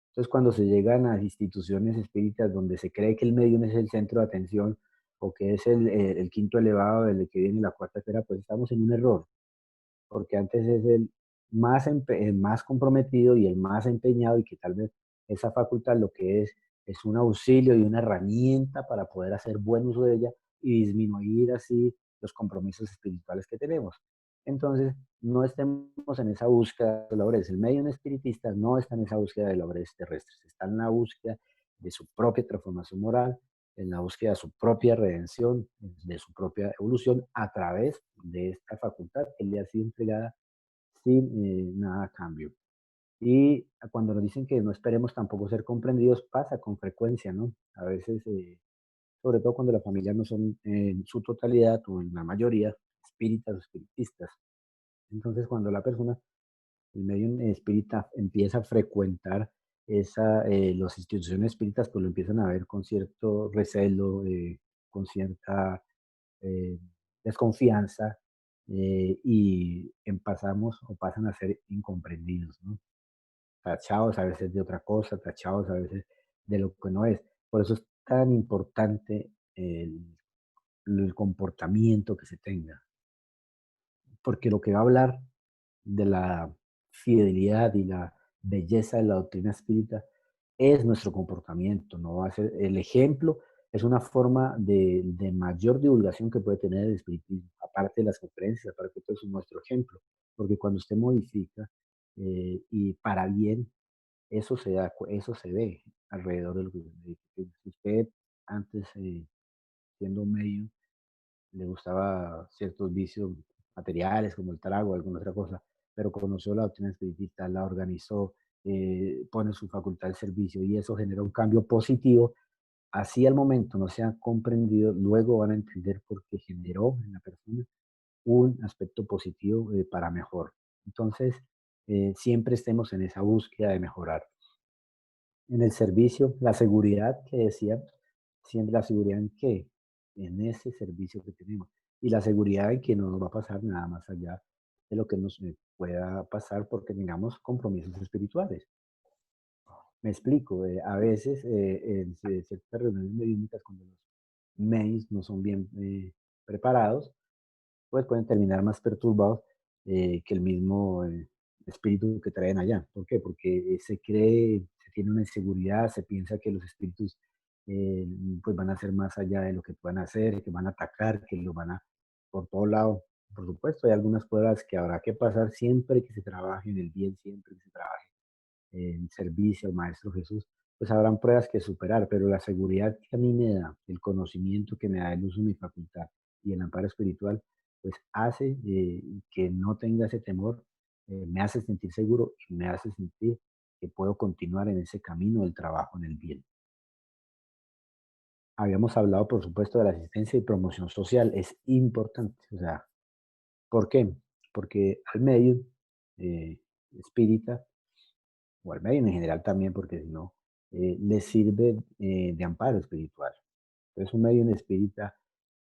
Speaker 3: Entonces, cuando se llegan a instituciones espíritas donde se cree que el medium es el centro de atención o que es el quinto elevado del que viene la cuarta esfera, pues estamos en un error, porque antes es el más comprometido y el más empeñado y que tal vez esa facultad lo que es un auxilio y una herramienta para poder hacer buen uso de ella y disminuir así los compromisos espirituales que tenemos. Entonces, no estemos en esa búsqueda de labores. El medio espiritista no está en esa búsqueda de labores terrestres, está en la búsqueda de su propia transformación moral, en la búsqueda de su propia redención, de su propia evolución a través de esta facultad que le ha sido entregada sin nada a cambio. Y cuando nos dicen que no esperemos tampoco ser comprendidos, pasa con frecuencia, ¿no? A veces, sobre todo cuando las familias no son en su totalidad o en la mayoría espíritas o espiritistas. Entonces, cuando la persona, el medio espírita, empieza a frecuentar las instituciones espíritas, pues lo empiezan a ver con cierto recelo, con cierta eh, desconfianza y pasamos o pasan a ser incomprendidos, ¿no? Tachados a veces de otra cosa, tachados a veces de lo que no es. Por eso es tan importante el comportamiento que se tenga, porque lo que va a hablar de la fidelidad y la belleza de la doctrina espírita es nuestro comportamiento, no va a ser el ejemplo, es una forma de mayor divulgación que puede tener el espiritismo, aparte de las conferencias, aparte de todo eso, es nuestro ejemplo, porque cuando usted modifica y para bien, eso se ve alrededor del grupo. Si usted antes, siendo medio, le gustaba ciertos vicios materiales como el trago o alguna otra cosa, pero conoció la doctrina espiritista, la organizó, pone su facultad al servicio y eso genera un cambio positivo. Así al momento no se ha comprendido, luego van a entender por qué generó en la persona un aspecto positivo para mejor. Entonces, siempre estemos en esa búsqueda de mejorar. En el servicio, la seguridad que decía, siempre la seguridad en qué, en ese servicio que tenemos. Y la seguridad en que no nos va a pasar nada más allá de lo que nos pueda pasar porque tengamos compromisos espirituales. Me explico, a veces en ciertas reuniones mediúnicas cuando los mails no son bien preparados, pues pueden terminar más perturbados que el mismo espíritu que traen allá. ¿Por qué? Porque se cree, se tiene una inseguridad, se piensa que los espíritus eh, pues van a hacer más allá de lo que puedan hacer, que van a atacar, que lo van a por todo lado. Por supuesto, hay algunas pruebas que habrá que pasar siempre que se trabaje en el bien, siempre que se trabaje en servicio al Maestro Jesús, pues habrán pruebas que superar, pero la seguridad que a mí me da, el conocimiento que me da el uso de mi facultad y el amparo espiritual, pues hace que no tenga ese temor, me hace sentir seguro y me hace sentir que puedo continuar en ese camino del trabajo en el bien. Habíamos hablado, por supuesto, de la asistencia y promoción social. Es importante. O sea, ¿por qué? Porque al medio espírita o al medio en general también, porque si no, les sirve de amparo espiritual. Entonces, un medio en espírita,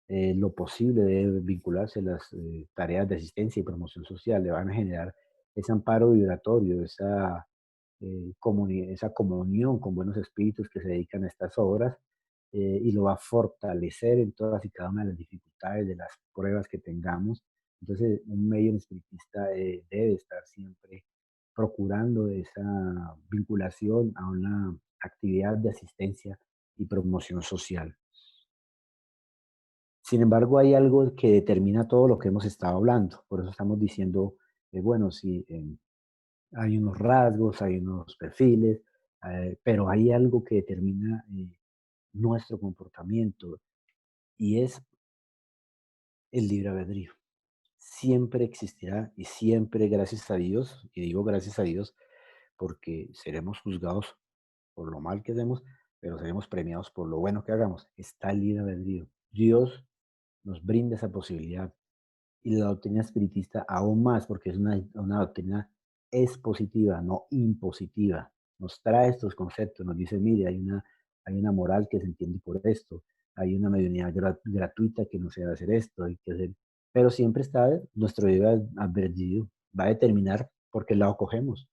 Speaker 3: lo posible debe vincularse a las tareas de asistencia y promoción social, le van a generar ese amparo vibratorio, esa comunión con buenos espíritus que se dedican a estas obras y lo va a fortalecer en todas y cada una de las dificultades, de las pruebas que tengamos Entonces, un medio espiritista debe estar siempre procurando esa vinculación a una actividad de asistencia y promoción social. Sin embargo, hay algo que determina todo lo que hemos estado hablando. Por eso estamos diciendo, bueno, sí, hay unos rasgos, hay unos perfiles, pero hay algo que determina nuestro comportamiento y es el libre albedrío. Siempre existirá y siempre, gracias a Dios, y digo gracias a Dios porque seremos juzgados por lo mal que hacemos, pero seremos premiados por lo bueno que hagamos. Está el libre albedrío. Dios nos brinda esa posibilidad. Y la doctrina espiritista aún más, porque es una doctrina expositiva, no impositiva. Nos trae estos conceptos, nos dice, mire, hay una moral que se entiende por esto, hay una mediunidad gratuita que no se debe hacer esto, hay que hacer, pero siempre está nuestro libre albedrío, va a determinar por qué lado cogemos.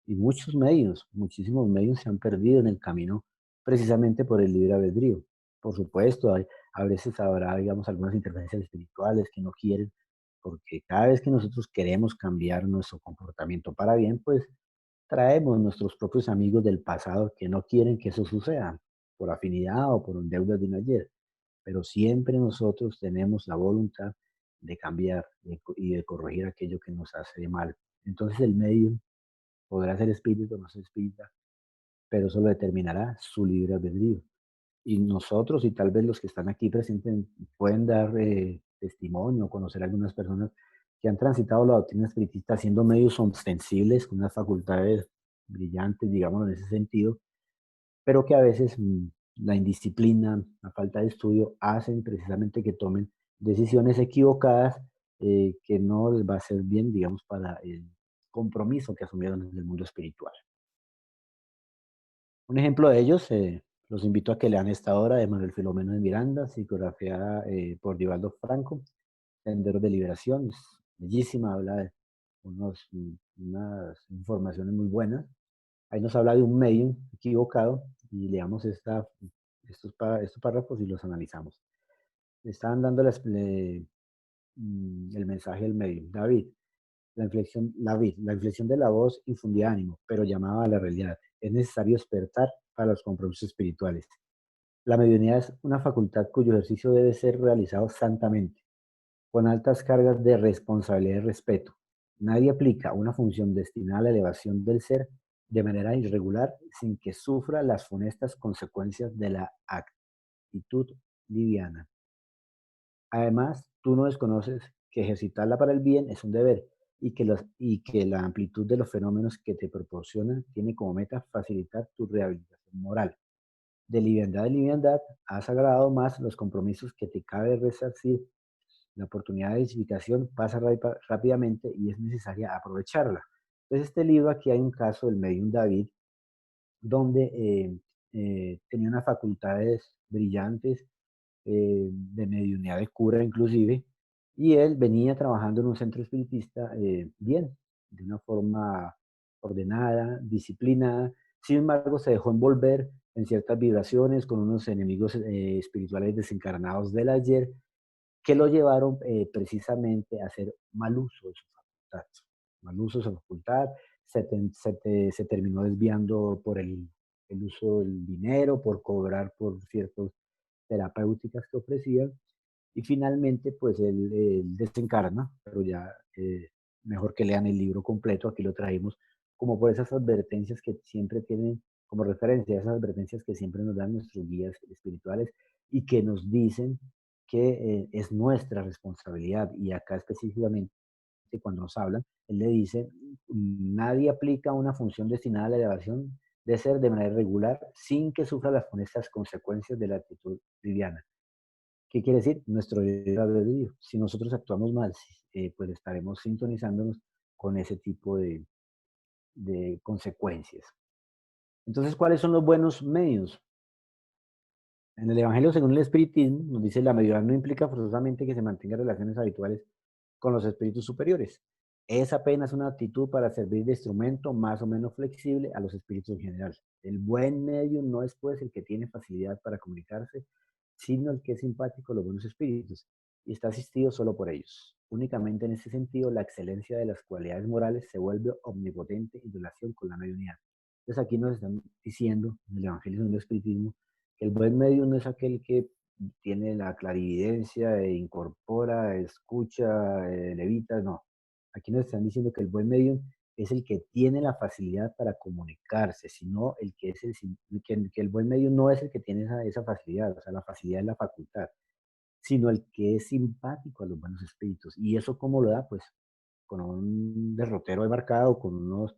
Speaker 3: Y muchos medios, muchísimos medios se han perdido en el camino precisamente por el libre albedrío. Por supuesto, a veces habrá, digamos, algunas interferencias espirituales que no quieren, porque cada vez que nosotros queremos cambiar nuestro comportamiento para bien, pues traemos nuestros propios amigos del pasado que no quieren que eso suceda, por afinidad o por un deuda de un ayer. Pero siempre nosotros tenemos la voluntad de cambiar y de corregir aquello que nos hace mal. Entonces el medio podrá ser espíritu o no ser espírita, pero eso lo determinará su libre albedrío. Y nosotros, y tal vez los que están aquí presentes, pueden dar testimonio, conocer a algunas personas que han transitado la doctrina espiritista siendo medios ostensibles, con unas facultades brillantes, digamos, en ese sentido, pero que a veces la indisciplina, la falta de estudio, hacen precisamente que tomen decisiones equivocadas que no les va a hacer bien, digamos, para el compromiso que asumieron en el mundo espiritual. Un ejemplo de ellos, los invito a que lean esta obra de Manuel Filomeno de Miranda, psicografiada por Divaldo Franco, Senderos de Liberación. Es bellísima, habla de unas informaciones muy buenas. Ahí nos habla de un medio equivocado y leamos estos párrafos y los analizamos. Estaban dando el mensaje del medio. David, la inflexión de la voz infundía ánimo, pero llamaba a la realidad. Es necesario despertar para los compromisos espirituales. La mediunidad es una facultad cuyo ejercicio debe ser realizado santamente, con altas cargas de responsabilidad y respeto. Nadie aplica una función destinada a la elevación del ser de manera irregular sin que sufra las funestas consecuencias de la actitud liviana. Además, tú no desconoces que ejercitarla para el bien es un deber y que la amplitud de los fenómenos que te proporcionan tiene como meta facilitar tu rehabilitación moral. De liviandad en liviandad has agravado más los compromisos que te cabe resarcir. La oportunidad de edificación pasa rápidamente y es necesaria aprovecharla. Entonces, este libro, aquí hay un caso del medium David, donde tenía unas facultades brillantes, de mediunidad de cura inclusive, y él venía trabajando en un centro espiritista bien, de una forma ordenada, disciplinada. Sin embargo, se dejó envolver en ciertas vibraciones con unos enemigos espirituales desencarnados del ayer que lo llevaron precisamente a hacer mal uso de su facultad. Mal uso de su facultad, se terminó desviando por el uso del dinero, por cobrar por ciertas terapéuticas que ofrecían, y finalmente pues él desencarna, pero ya mejor que lean el libro completo, aquí lo traímos como por esas advertencias que siempre tienen como referencia, esas advertencias que siempre nos dan nuestros guías espirituales y que nos dicen que es nuestra responsabilidad. Y acá específicamente cuando nos hablan, él le dice, nadie aplica una función destinada a la elevación de ser de manera regular sin que sufra las funestas consecuencias de la actitud liviana. ¿Qué quiere decir? Nuestro libre albedrío. Si nosotros actuamos mal, pues estaremos sintonizándonos con ese tipo de consecuencias. Entonces, ¿cuáles son los buenos medios? En el Evangelio según el Espiritismo nos dice la mediunidad no implica forzosamente que se mantenga relaciones habituales con los espíritus superiores. Es apenas una actitud para servir de instrumento más o menos flexible a los espíritus en general. El buen medio no es pues el que tiene facilidad para comunicarse, sino el que es simpático a los buenos espíritus. y está asistido solo por ellos. Únicamente en este sentido, la excelencia de las cualidades morales se vuelve omnipotente en relación con la mediunidad. Entonces aquí nos están diciendo, en el Evangelio según el Espiritismo, que el buen medium no es aquel que tiene la clarividencia, incorpora, escucha, levita, no. Aquí nos están diciendo que el buen medium es el que tiene la facilidad para comunicarse, sino el que es que el buen medium no es el que tiene esa facilidad, o sea, la facilidad es la facultad, sino el que es simpático a los buenos espíritus. ¿Y eso cómo lo da? Pues con un derrotero marcado, con unos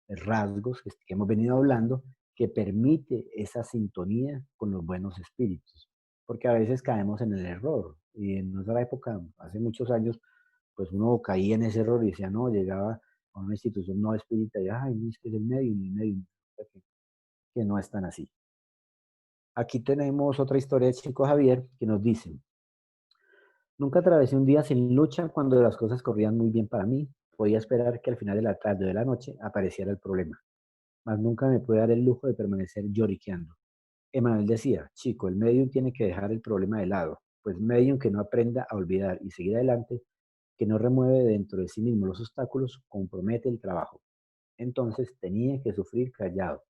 Speaker 3: rasgos que hemos venido hablando, que permite esa sintonía con los buenos espíritus. Porque a veces caemos en el error. Y en nuestra época, hace muchos años, pues uno caía en ese error y decía, no, llegaba a una institución no espírita y, ay, no, es que es el medio, que no es tan así. Aquí tenemos otra historia de Chico Javier que nos dice, nunca atravesé un día sin lucha cuando las cosas corrían muy bien para mí. Podía esperar que al final de la tarde o de la noche apareciera el problema, mas nunca me pude dar el lujo de permanecer lloriqueando. Emanuel decía, chico, el medium tiene que dejar el problema de lado, pues medium que no aprenda a olvidar y seguir adelante, que no remueve dentro de sí mismo los obstáculos, compromete el trabajo. Entonces tenía que sufrir callado,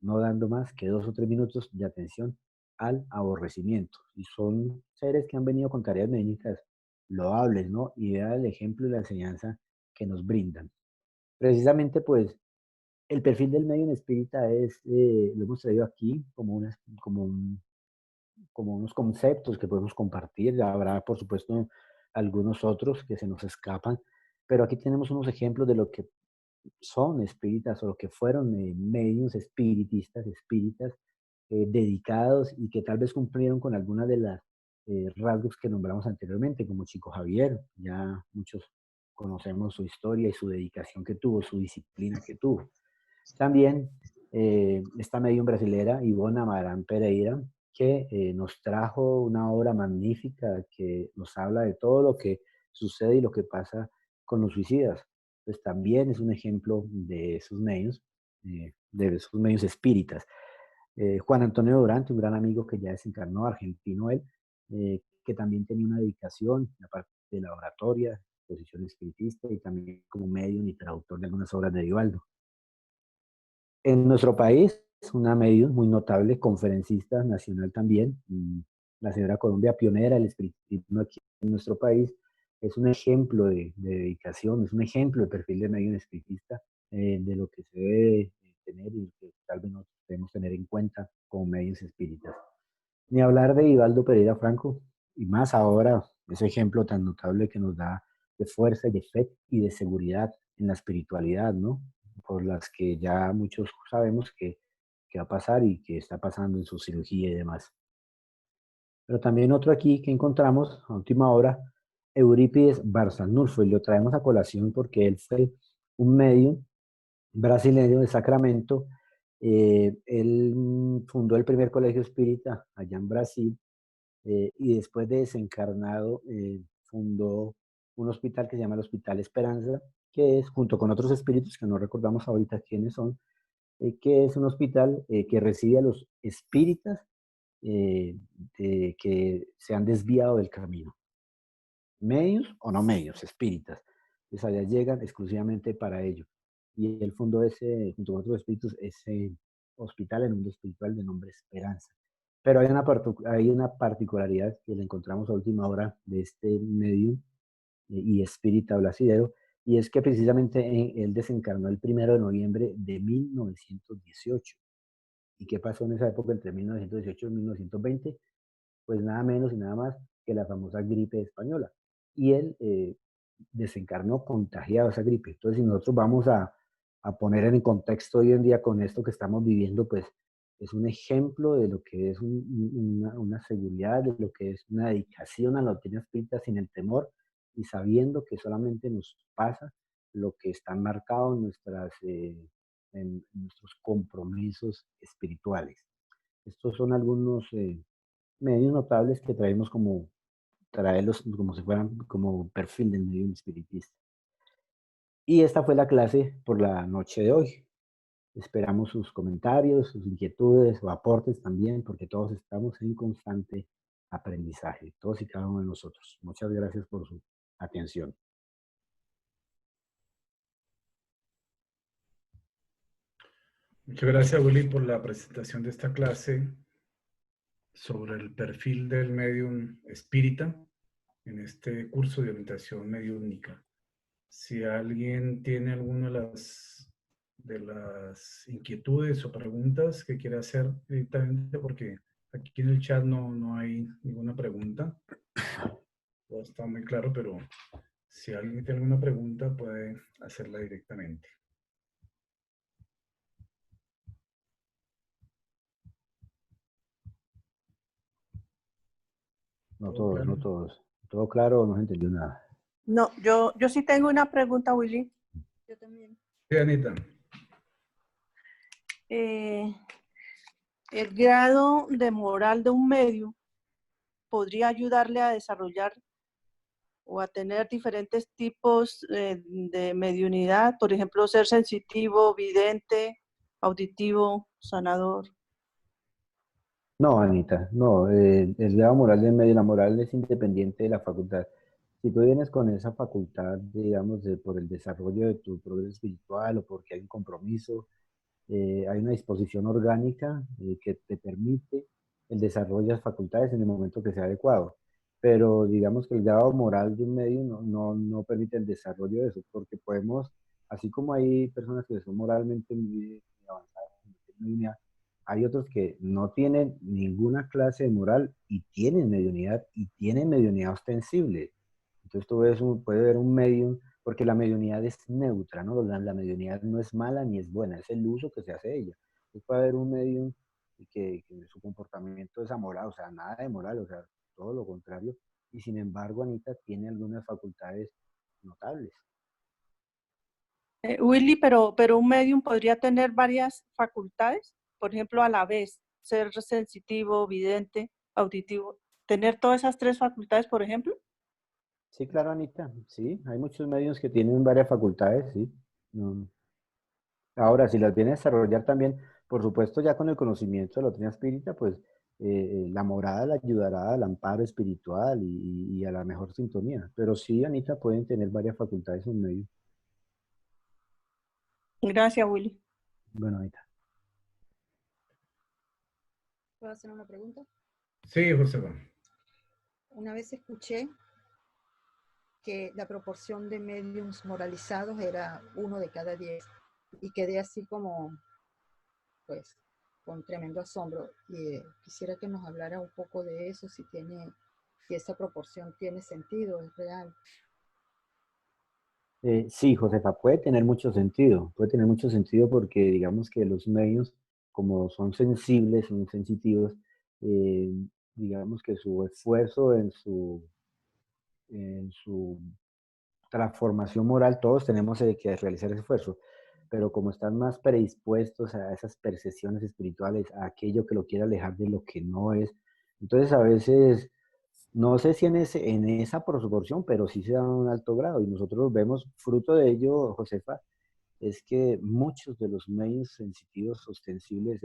Speaker 3: no dando más que 2 o 3 minutos de atención al aborrecimiento. Y son seres que han venido con tareas médicas loables, ¿no? Y vea el ejemplo y la enseñanza que nos brindan. Precisamente, pues, el perfil del medio en espírita es, lo hemos traído aquí como unos conceptos que podemos compartir. Ya habrá, por supuesto, algunos otros que se nos escapan, pero aquí tenemos unos ejemplos de lo que son espíritas o lo que fueron medios espiritistas, espíritas, dedicados y que tal vez cumplieron con algunas de las rasgos que nombramos anteriormente, como Chico Javier. Ya muchos conocemos su historia y su dedicación que tuvo, su disciplina que tuvo. También esta medium brasilera, Ivona Amarán Pereira, que nos trajo una obra magnífica que nos habla de todo lo que sucede y lo que pasa con los suicidas. Pues también es un ejemplo de esos medios espíritas. Juan Antonio Durante, un gran amigo que ya desencarnó, argentino él, que también tenía una dedicación en la parte de la oratoria, posición espiritista y también como medium y traductor de algunas obras de Vivaldo. En nuestro país, una medium muy notable, conferencista nacional también, la señora Colombia, pionera del espiritismo aquí en nuestro país, es un ejemplo de dedicación, es un ejemplo de perfil de medium espiritista, de lo que se debe tener y que tal vez nos debemos tener en cuenta como medios espíritas. Ni hablar de Ivaldo Pereira Franco, y más ahora, ese ejemplo tan notable que nos da de fuerza y de fe y de seguridad en la espiritualidad, ¿no? Por las que ya muchos sabemos que va a pasar y que está pasando en su cirugía y demás. Pero también otro aquí que encontramos a última hora, Eurípides Barzanulfo, y lo traemos a colación porque él fue un medio brasileño de Sacramento. Él fundó el primer colegio espírita allá en Brasil y después de desencarnado fundó un hospital que se llama el Hospital Esperanza, que es, junto con otros espíritus que no recordamos ahorita quiénes son, que es un hospital que recibe a los espíritas que se han desviado del camino, medios o no medios, espíritas. Entonces allá llegan exclusivamente para ello. Y él fundó ese, junto con otros espíritus, ese hospital en un mundo espiritual de nombre Esperanza. Pero hay una particularidad que le encontramos a última hora de este medium y espírita brasilero, y es que precisamente él desencarnó el 1 de noviembre de 1918. ¿Y qué pasó en esa época entre 1918 y 1920? Pues nada menos y nada más que la famosa gripe española. Y él desencarnó contagiado esa gripe. Entonces, si nosotros vamos a poner en contexto hoy en día con esto que estamos viviendo, pues es un ejemplo de lo que es una seguridad, de lo que es una dedicación a la doctrina espírita sin el temor y sabiendo que solamente nos pasa lo que está marcado en nuestros compromisos espirituales. Estos son algunos medios notables que traemos traerlos como si fueran como perfil del medio espiritista. Y esta fue la clase por la noche de hoy. Esperamos sus comentarios, sus inquietudes o aportes también, porque todos estamos en constante aprendizaje, todos y cada uno de nosotros. Muchas gracias por su atención.
Speaker 1: Muchas gracias, Willy, por la presentación de esta clase sobre el perfil del medium espírita en este curso de orientación mediúnica. Si alguien tiene alguna de las inquietudes o preguntas que quiera hacer directamente, porque aquí en el chat no hay ninguna pregunta. Todo está muy claro, pero si alguien tiene alguna pregunta puede hacerla directamente.
Speaker 3: No
Speaker 1: ¿Todo
Speaker 3: todos,
Speaker 1: claro?
Speaker 3: no todos. ¿Todo claro o no se entendió nada?
Speaker 4: No, yo sí tengo una pregunta, Willy. Yo también.
Speaker 1: Sí, Anita.
Speaker 4: El grado de moral de un medio podría ayudarle a desarrollar o a tener diferentes tipos de mediunidad, por ejemplo, ser sensitivo, vidente, auditivo, sanador.
Speaker 3: No, Anita, no. El grado moral del medio, la moral es independiente de la facultad. Si tú vienes con esa facultad, digamos, por el desarrollo de tu progreso espiritual o porque hay un compromiso, hay una disposición orgánica que te permite el desarrollo de las facultades en el momento que sea adecuado. Pero digamos que el grado moral de un medio no permite el desarrollo de eso, porque podemos, así como hay personas que son moralmente muy avanzadas, hay otros que no tienen ninguna clase de moral y tienen mediunidad ostensible. Entonces tú puedes ver un medium, porque la mediunidad es neutra, ¿no? La mediunidad no es mala ni es buena, es el uso que se hace de ella. Entonces puede haber un medium que su comportamiento es amoral, o sea, nada de moral, o sea, todo lo contrario. Y sin embargo, Anita tiene algunas facultades notables.
Speaker 4: Willy, pero un medium podría tener varias facultades, por ejemplo, a la vez, ser sensitivo, vidente, auditivo, tener todas esas tres facultades, por ejemplo.
Speaker 3: Sí, claro, Anita, sí, hay muchos medios que tienen varias facultades, sí. Ahora, si las viene a desarrollar también, por supuesto, ya con el conocimiento de la doctrina espírita, pues la morada le ayudará al amparo espiritual y a la mejor sintonía. Pero sí, Anita, pueden tener varias facultades en medio.
Speaker 4: Gracias, Willy.
Speaker 3: Bueno, Anita.
Speaker 5: ¿Puedo hacer una pregunta?
Speaker 1: Sí, Josefa.
Speaker 5: Una vez escuché que la proporción de mediums moralizados era 1 de cada 10 y quedé así como, pues, con tremendo asombro. Y quisiera que nos hablara un poco de eso, si esa proporción tiene sentido, es real.
Speaker 3: Sí, Josefa, puede tener mucho sentido porque digamos que los medios, como son sensibles, son sensitivos, eh, digamos que su esfuerzo en su transformación moral, todos tenemos que realizar ese esfuerzo, pero como están más predispuestos a esas percepciones espirituales, a aquello que lo quiere alejar de lo que no es, entonces a veces, no sé si en esa proporción, pero sí se da un alto grado, y nosotros vemos fruto de ello, Josefa, es que muchos de los medios sensitivos ostensibles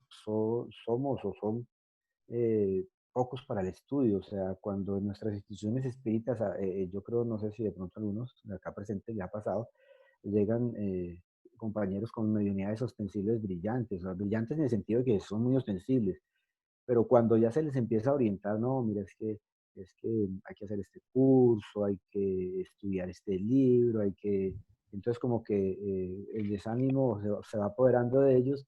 Speaker 3: somos o son pocos para el estudio. O sea, cuando en nuestras instituciones espíritas, yo creo, no sé si de pronto algunos de acá presentes ya ha pasado, llegan compañeros con mediunidades ostensibles brillantes, o sea, brillantes en el sentido de que son muy ostensibles, pero cuando ya se les empieza a orientar, no, mira, es que hay que hacer este curso, hay que estudiar este libro, entonces como que el desánimo se va apoderando de ellos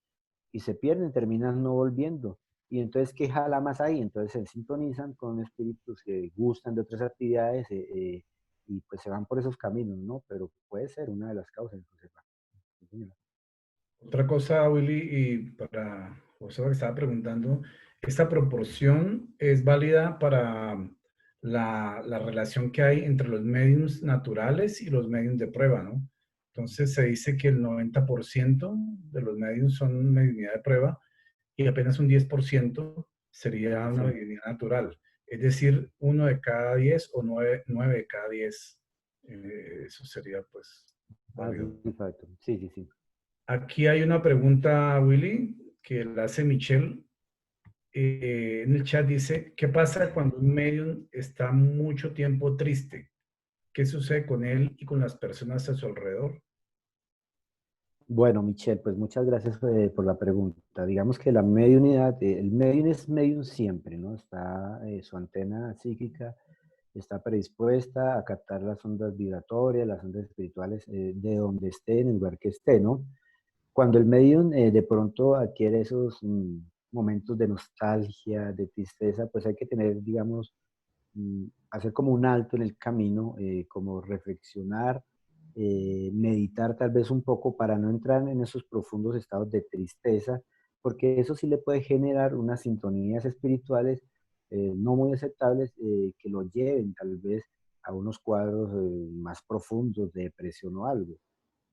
Speaker 3: y se pierden, terminan no volviendo. Y entonces, ¿qué jala más ahí? Entonces se sintonizan con espíritus que gustan de otras actividades y pues se van por esos caminos, ¿no? Pero puede ser una de las causas.
Speaker 1: Otra cosa, Willy, y para José que estaba preguntando, ¿esta proporción es válida para la relación que hay entre los mediums naturales y los mediums de prueba, ¿no? Entonces se dice que el 90% de los mediums son mediunidad de prueba y apenas un 10% sería una
Speaker 3: Sí.
Speaker 1: mediunidad natural. Es decir, 1 de cada 10 o 9 de cada 10. Eso sería pues
Speaker 3: Ah,
Speaker 1: válido.
Speaker 3: sí, exacto. Sí, sí, sí.
Speaker 1: Aquí hay una pregunta, Willy, que la hace Michelle. en el chat dice, ¿qué pasa cuando un medium está mucho tiempo triste? ¿Qué sucede con él y con las personas a su alrededor?
Speaker 3: Bueno, Michelle, pues muchas gracias por la pregunta. Digamos que la mediunidad, el medium es medium siempre, ¿no? Está su antena psíquica, está predispuesta a captar las ondas vibratorias, las ondas espirituales de donde esté, en el lugar que esté, ¿no? Cuando el medium de pronto adquiere esos momentos de nostalgia, de tristeza, pues hay que tener, digamos, hacer como un alto en el camino, como reflexionar, meditar tal vez un poco para no entrar en esos profundos estados de tristeza, porque eso sí le puede generar unas sintonías espirituales no muy aceptables que lo lleven tal vez a unos cuadros más profundos de depresión o algo.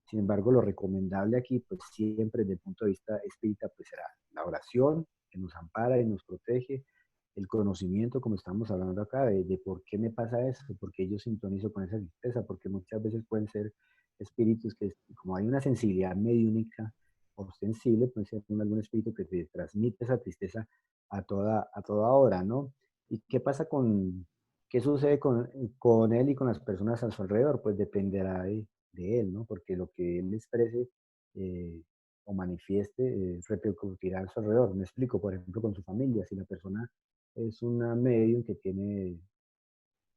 Speaker 3: Sin embargo, lo recomendable aquí, pues siempre desde el punto de vista espírita, pues será la oración que nos ampara y nos protege, el conocimiento, como estamos hablando acá, de por qué me pasa eso, por qué yo sintonizo con esa tristeza, porque muchas veces pueden ser espíritus que, como hay una sensibilidad mediúnica o sensible, puede ser algún espíritu que te transmite esa tristeza a toda hora, ¿no? ¿Y qué pasa qué sucede con él y con las personas a su alrededor? Pues dependerá de él, ¿no? Porque lo que él exprese eh, o manifieste repercutirá a su alrededor. Me explico, por ejemplo, con su familia. Si la persona es una medium que tiene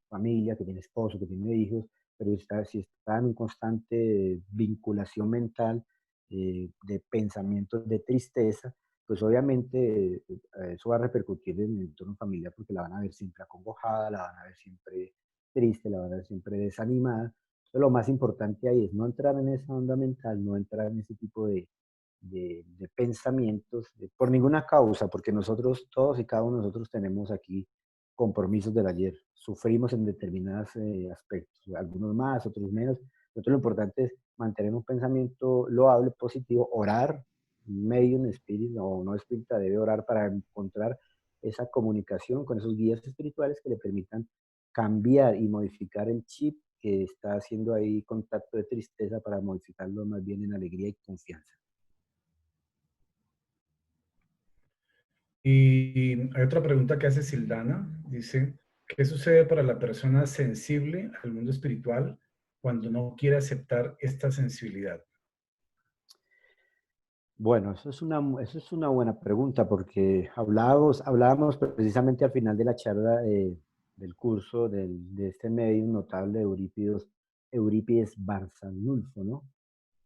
Speaker 3: familia, que tiene esposo, que tiene hijos, pero si está en un constante vinculación mental de pensamientos de tristeza, pues obviamente eso va a repercutir en el entorno familiar porque la van a ver siempre acongojada, la van a ver siempre triste, la van a ver siempre desanimada. Entonces, lo más importante ahí es no entrar en esa onda mental, no entrar en ese tipo de pensamientos por ninguna causa, porque nosotros, todos y cada uno de nosotros tenemos aquí compromisos del ayer. Sufrimos en determinados aspectos, algunos más, otros menos. Entonces lo importante es mantener un pensamiento loable, positivo, orar, medio en espíritu o no espírita debe orar para encontrar esa comunicación con esos guías espirituales que le permitan cambiar y modificar el chip que está haciendo ahí contacto de tristeza para modificarlo más bien en alegría y confianza.
Speaker 1: Y hay otra pregunta que hace Sildana. Dice, ¿qué sucede para la persona sensible al mundo espiritual cuando no quiere aceptar esta sensibilidad?
Speaker 3: Bueno, eso es una buena pregunta porque hablábamos precisamente al final de la charla del curso de este medio notable Eurípides Barçanulfo, ¿no?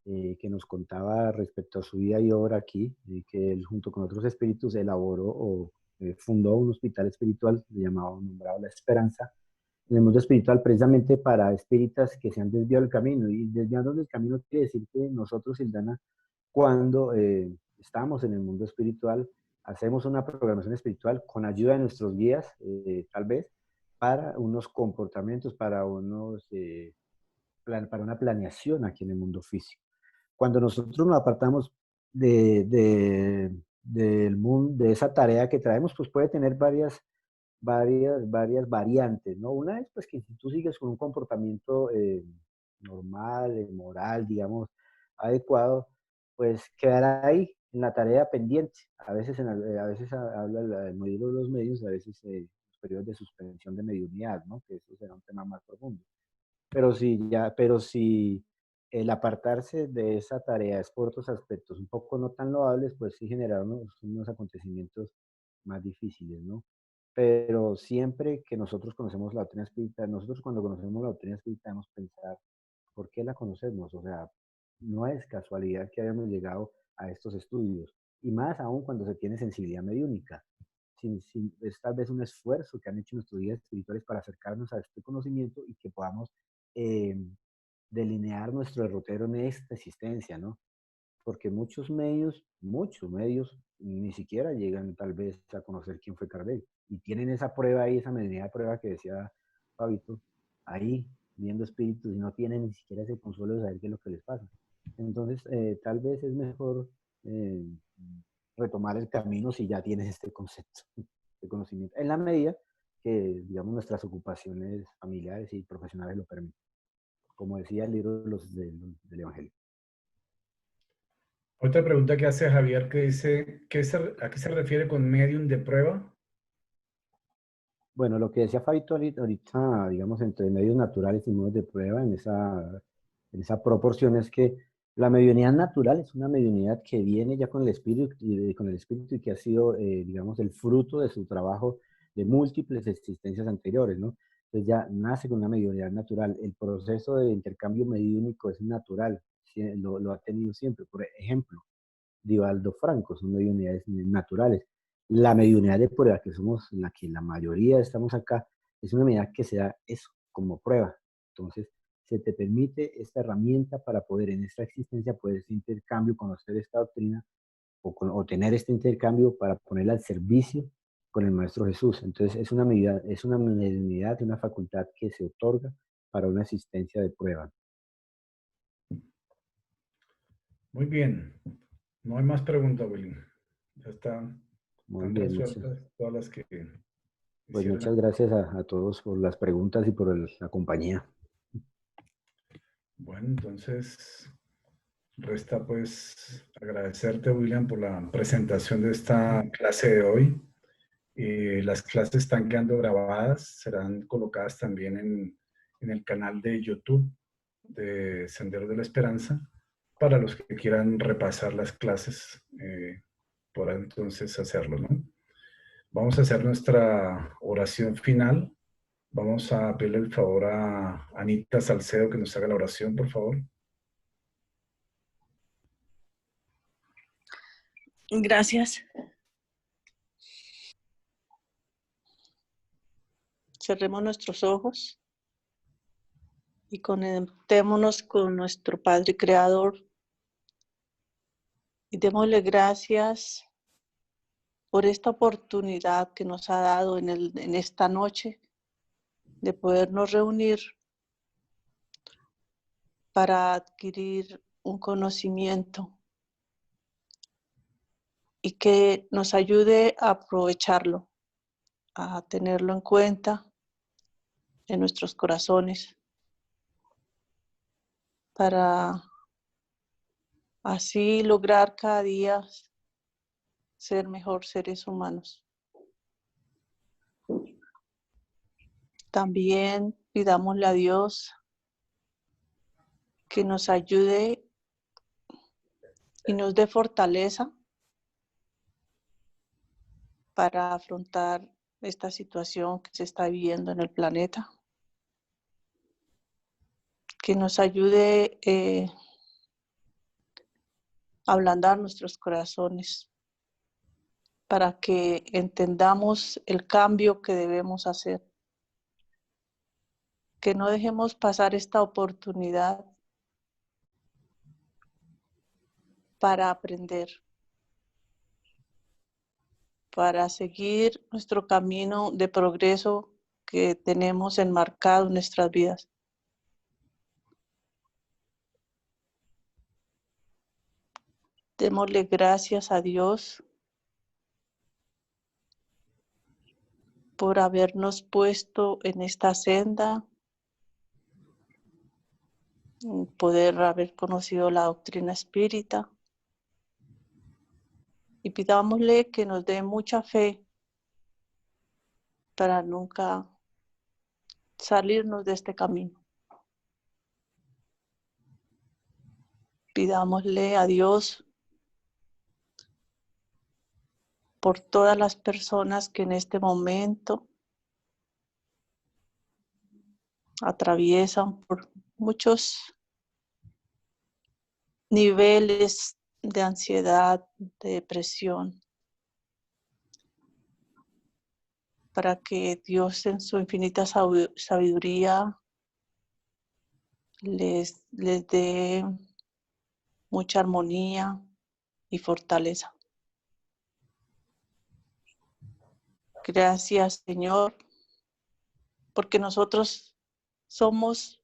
Speaker 3: Que nos contaba respecto a su vida y obra aquí, y que él junto con otros espíritus elaboró o fundó un hospital espiritual nombrado La Esperanza, en el mundo espiritual precisamente para espíritas que se han desviado del camino. Y desviando del camino quiere decir que nosotros, Sildana, cuando estamos en el mundo espiritual, hacemos una programación espiritual con ayuda de nuestros guías, tal vez, para unos comportamientos, para una planeación aquí en el mundo físico. Cuando nosotros nos apartamos del mundo, de esa tarea que traemos, pues puede tener varias variantes, ¿no? Una es pues que si tú sigues con un comportamiento normal, moral, digamos, adecuado, pues quedará ahí en la tarea pendiente. A veces habla el modelo de los medios, a veces los periodos de suspensión de mediunidad, ¿no? Que eso será un tema más profundo. Pero si el apartarse de esa tarea es por otros aspectos un poco no tan loables, pues sí genera unos acontecimientos más difíciles, ¿no? Pero siempre que nosotros conocemos la doctrina espírita, nosotros cuando conocemos la doctrina espírita debemos pensar, ¿por qué la conocemos? O sea, no es casualidad que hayamos llegado a estos estudios, y más aún cuando se tiene sensibilidad mediúnica. Es tal vez un esfuerzo que han hecho nuestros guías espirituales para acercarnos a este conocimiento y que podamos eh, delinear nuestro derrotero en esta existencia, ¿no? Porque muchos medios, ni siquiera llegan tal vez a conocer quién fue Kardec. Y tienen esa prueba ahí, esa medida de prueba que decía Fabito, ahí, viendo espíritus, y no tienen ni siquiera ese consuelo de saber qué es lo que les pasa. Entonces, tal vez es mejor eh, retomar el camino si ya tienes este concepto, de conocimiento, en la medida que, digamos, nuestras ocupaciones familiares y profesionales lo permiten. Como decía el libro del Evangelio.
Speaker 1: Otra pregunta que hace Javier que dice, ¿a qué se refiere con medium de prueba?
Speaker 3: Bueno, lo que decía Fabito ahorita, digamos, entre medios naturales y modos de prueba, en esa proporción es que la mediunidad natural es una mediunidad que viene ya con el espíritu y que ha sido, digamos, el fruto de su trabajo de múltiples existencias anteriores, ¿no? Entonces ya nace con una mediunidad natural. El proceso de intercambio mediúnico es natural, lo ha tenido siempre. Por ejemplo, Divaldo Franco, son mediunidades naturales. La mediunidad de prueba, que somos la que la mayoría estamos acá, es una mediunidad que se da eso como prueba. Entonces, se te permite esta herramienta para poder en esta existencia poder este intercambio, conocer esta doctrina o tener este intercambio para ponerla al servicio con el Maestro Jesús. Entonces, es una mediunidad, una facultad que se otorga para una existencia de prueba.
Speaker 1: Muy bien. No hay más preguntas, Willy. Ya están
Speaker 3: Muy bien,
Speaker 1: resueltas todas las que
Speaker 3: pues
Speaker 1: hicieron.
Speaker 3: muchas gracias a todos por las preguntas y por la compañía.
Speaker 1: Bueno, entonces resta pues agradecerte, William, por la presentación de esta clase de hoy. Las clases están quedando grabadas, serán colocadas también en el canal de YouTube de Sendero de la Esperanza para los que quieran repasar las clases, podrán entonces hacerlo, ¿no? Vamos a hacer nuestra oración final. Vamos a pedirle el favor a Anita Salcedo que nos haga la oración, por favor.
Speaker 4: Gracias. Cerremos nuestros ojos y conectémonos con nuestro Padre Creador y démosle gracias por esta oportunidad que nos ha dado en esta noche de podernos reunir para adquirir un conocimiento y que nos ayude a aprovecharlo, a tenerlo en cuenta en nuestros corazones para así lograr cada día ser mejor seres humanos. También pidámosle a Dios que nos ayude y nos dé fortaleza para afrontar esta situación que se está viviendo en el planeta. Que nos ayude a ablandar nuestros corazones para que entendamos el cambio que debemos hacer. Que no dejemos pasar esta oportunidad para aprender, para seguir nuestro camino de progreso que tenemos enmarcado en nuestras vidas. Démosle gracias a Dios por habernos puesto en esta senda, poder haber conocido la doctrina espírita. Y pidámosle que nos dé mucha fe para nunca salirnos de este camino. Pidámosle a Dios por todas las personas que en este momento atraviesan por muchos niveles de ansiedad, de depresión, para que Dios en su infinita sabiduría les dé mucha armonía y fortaleza. Gracias, Señor, porque nosotros somos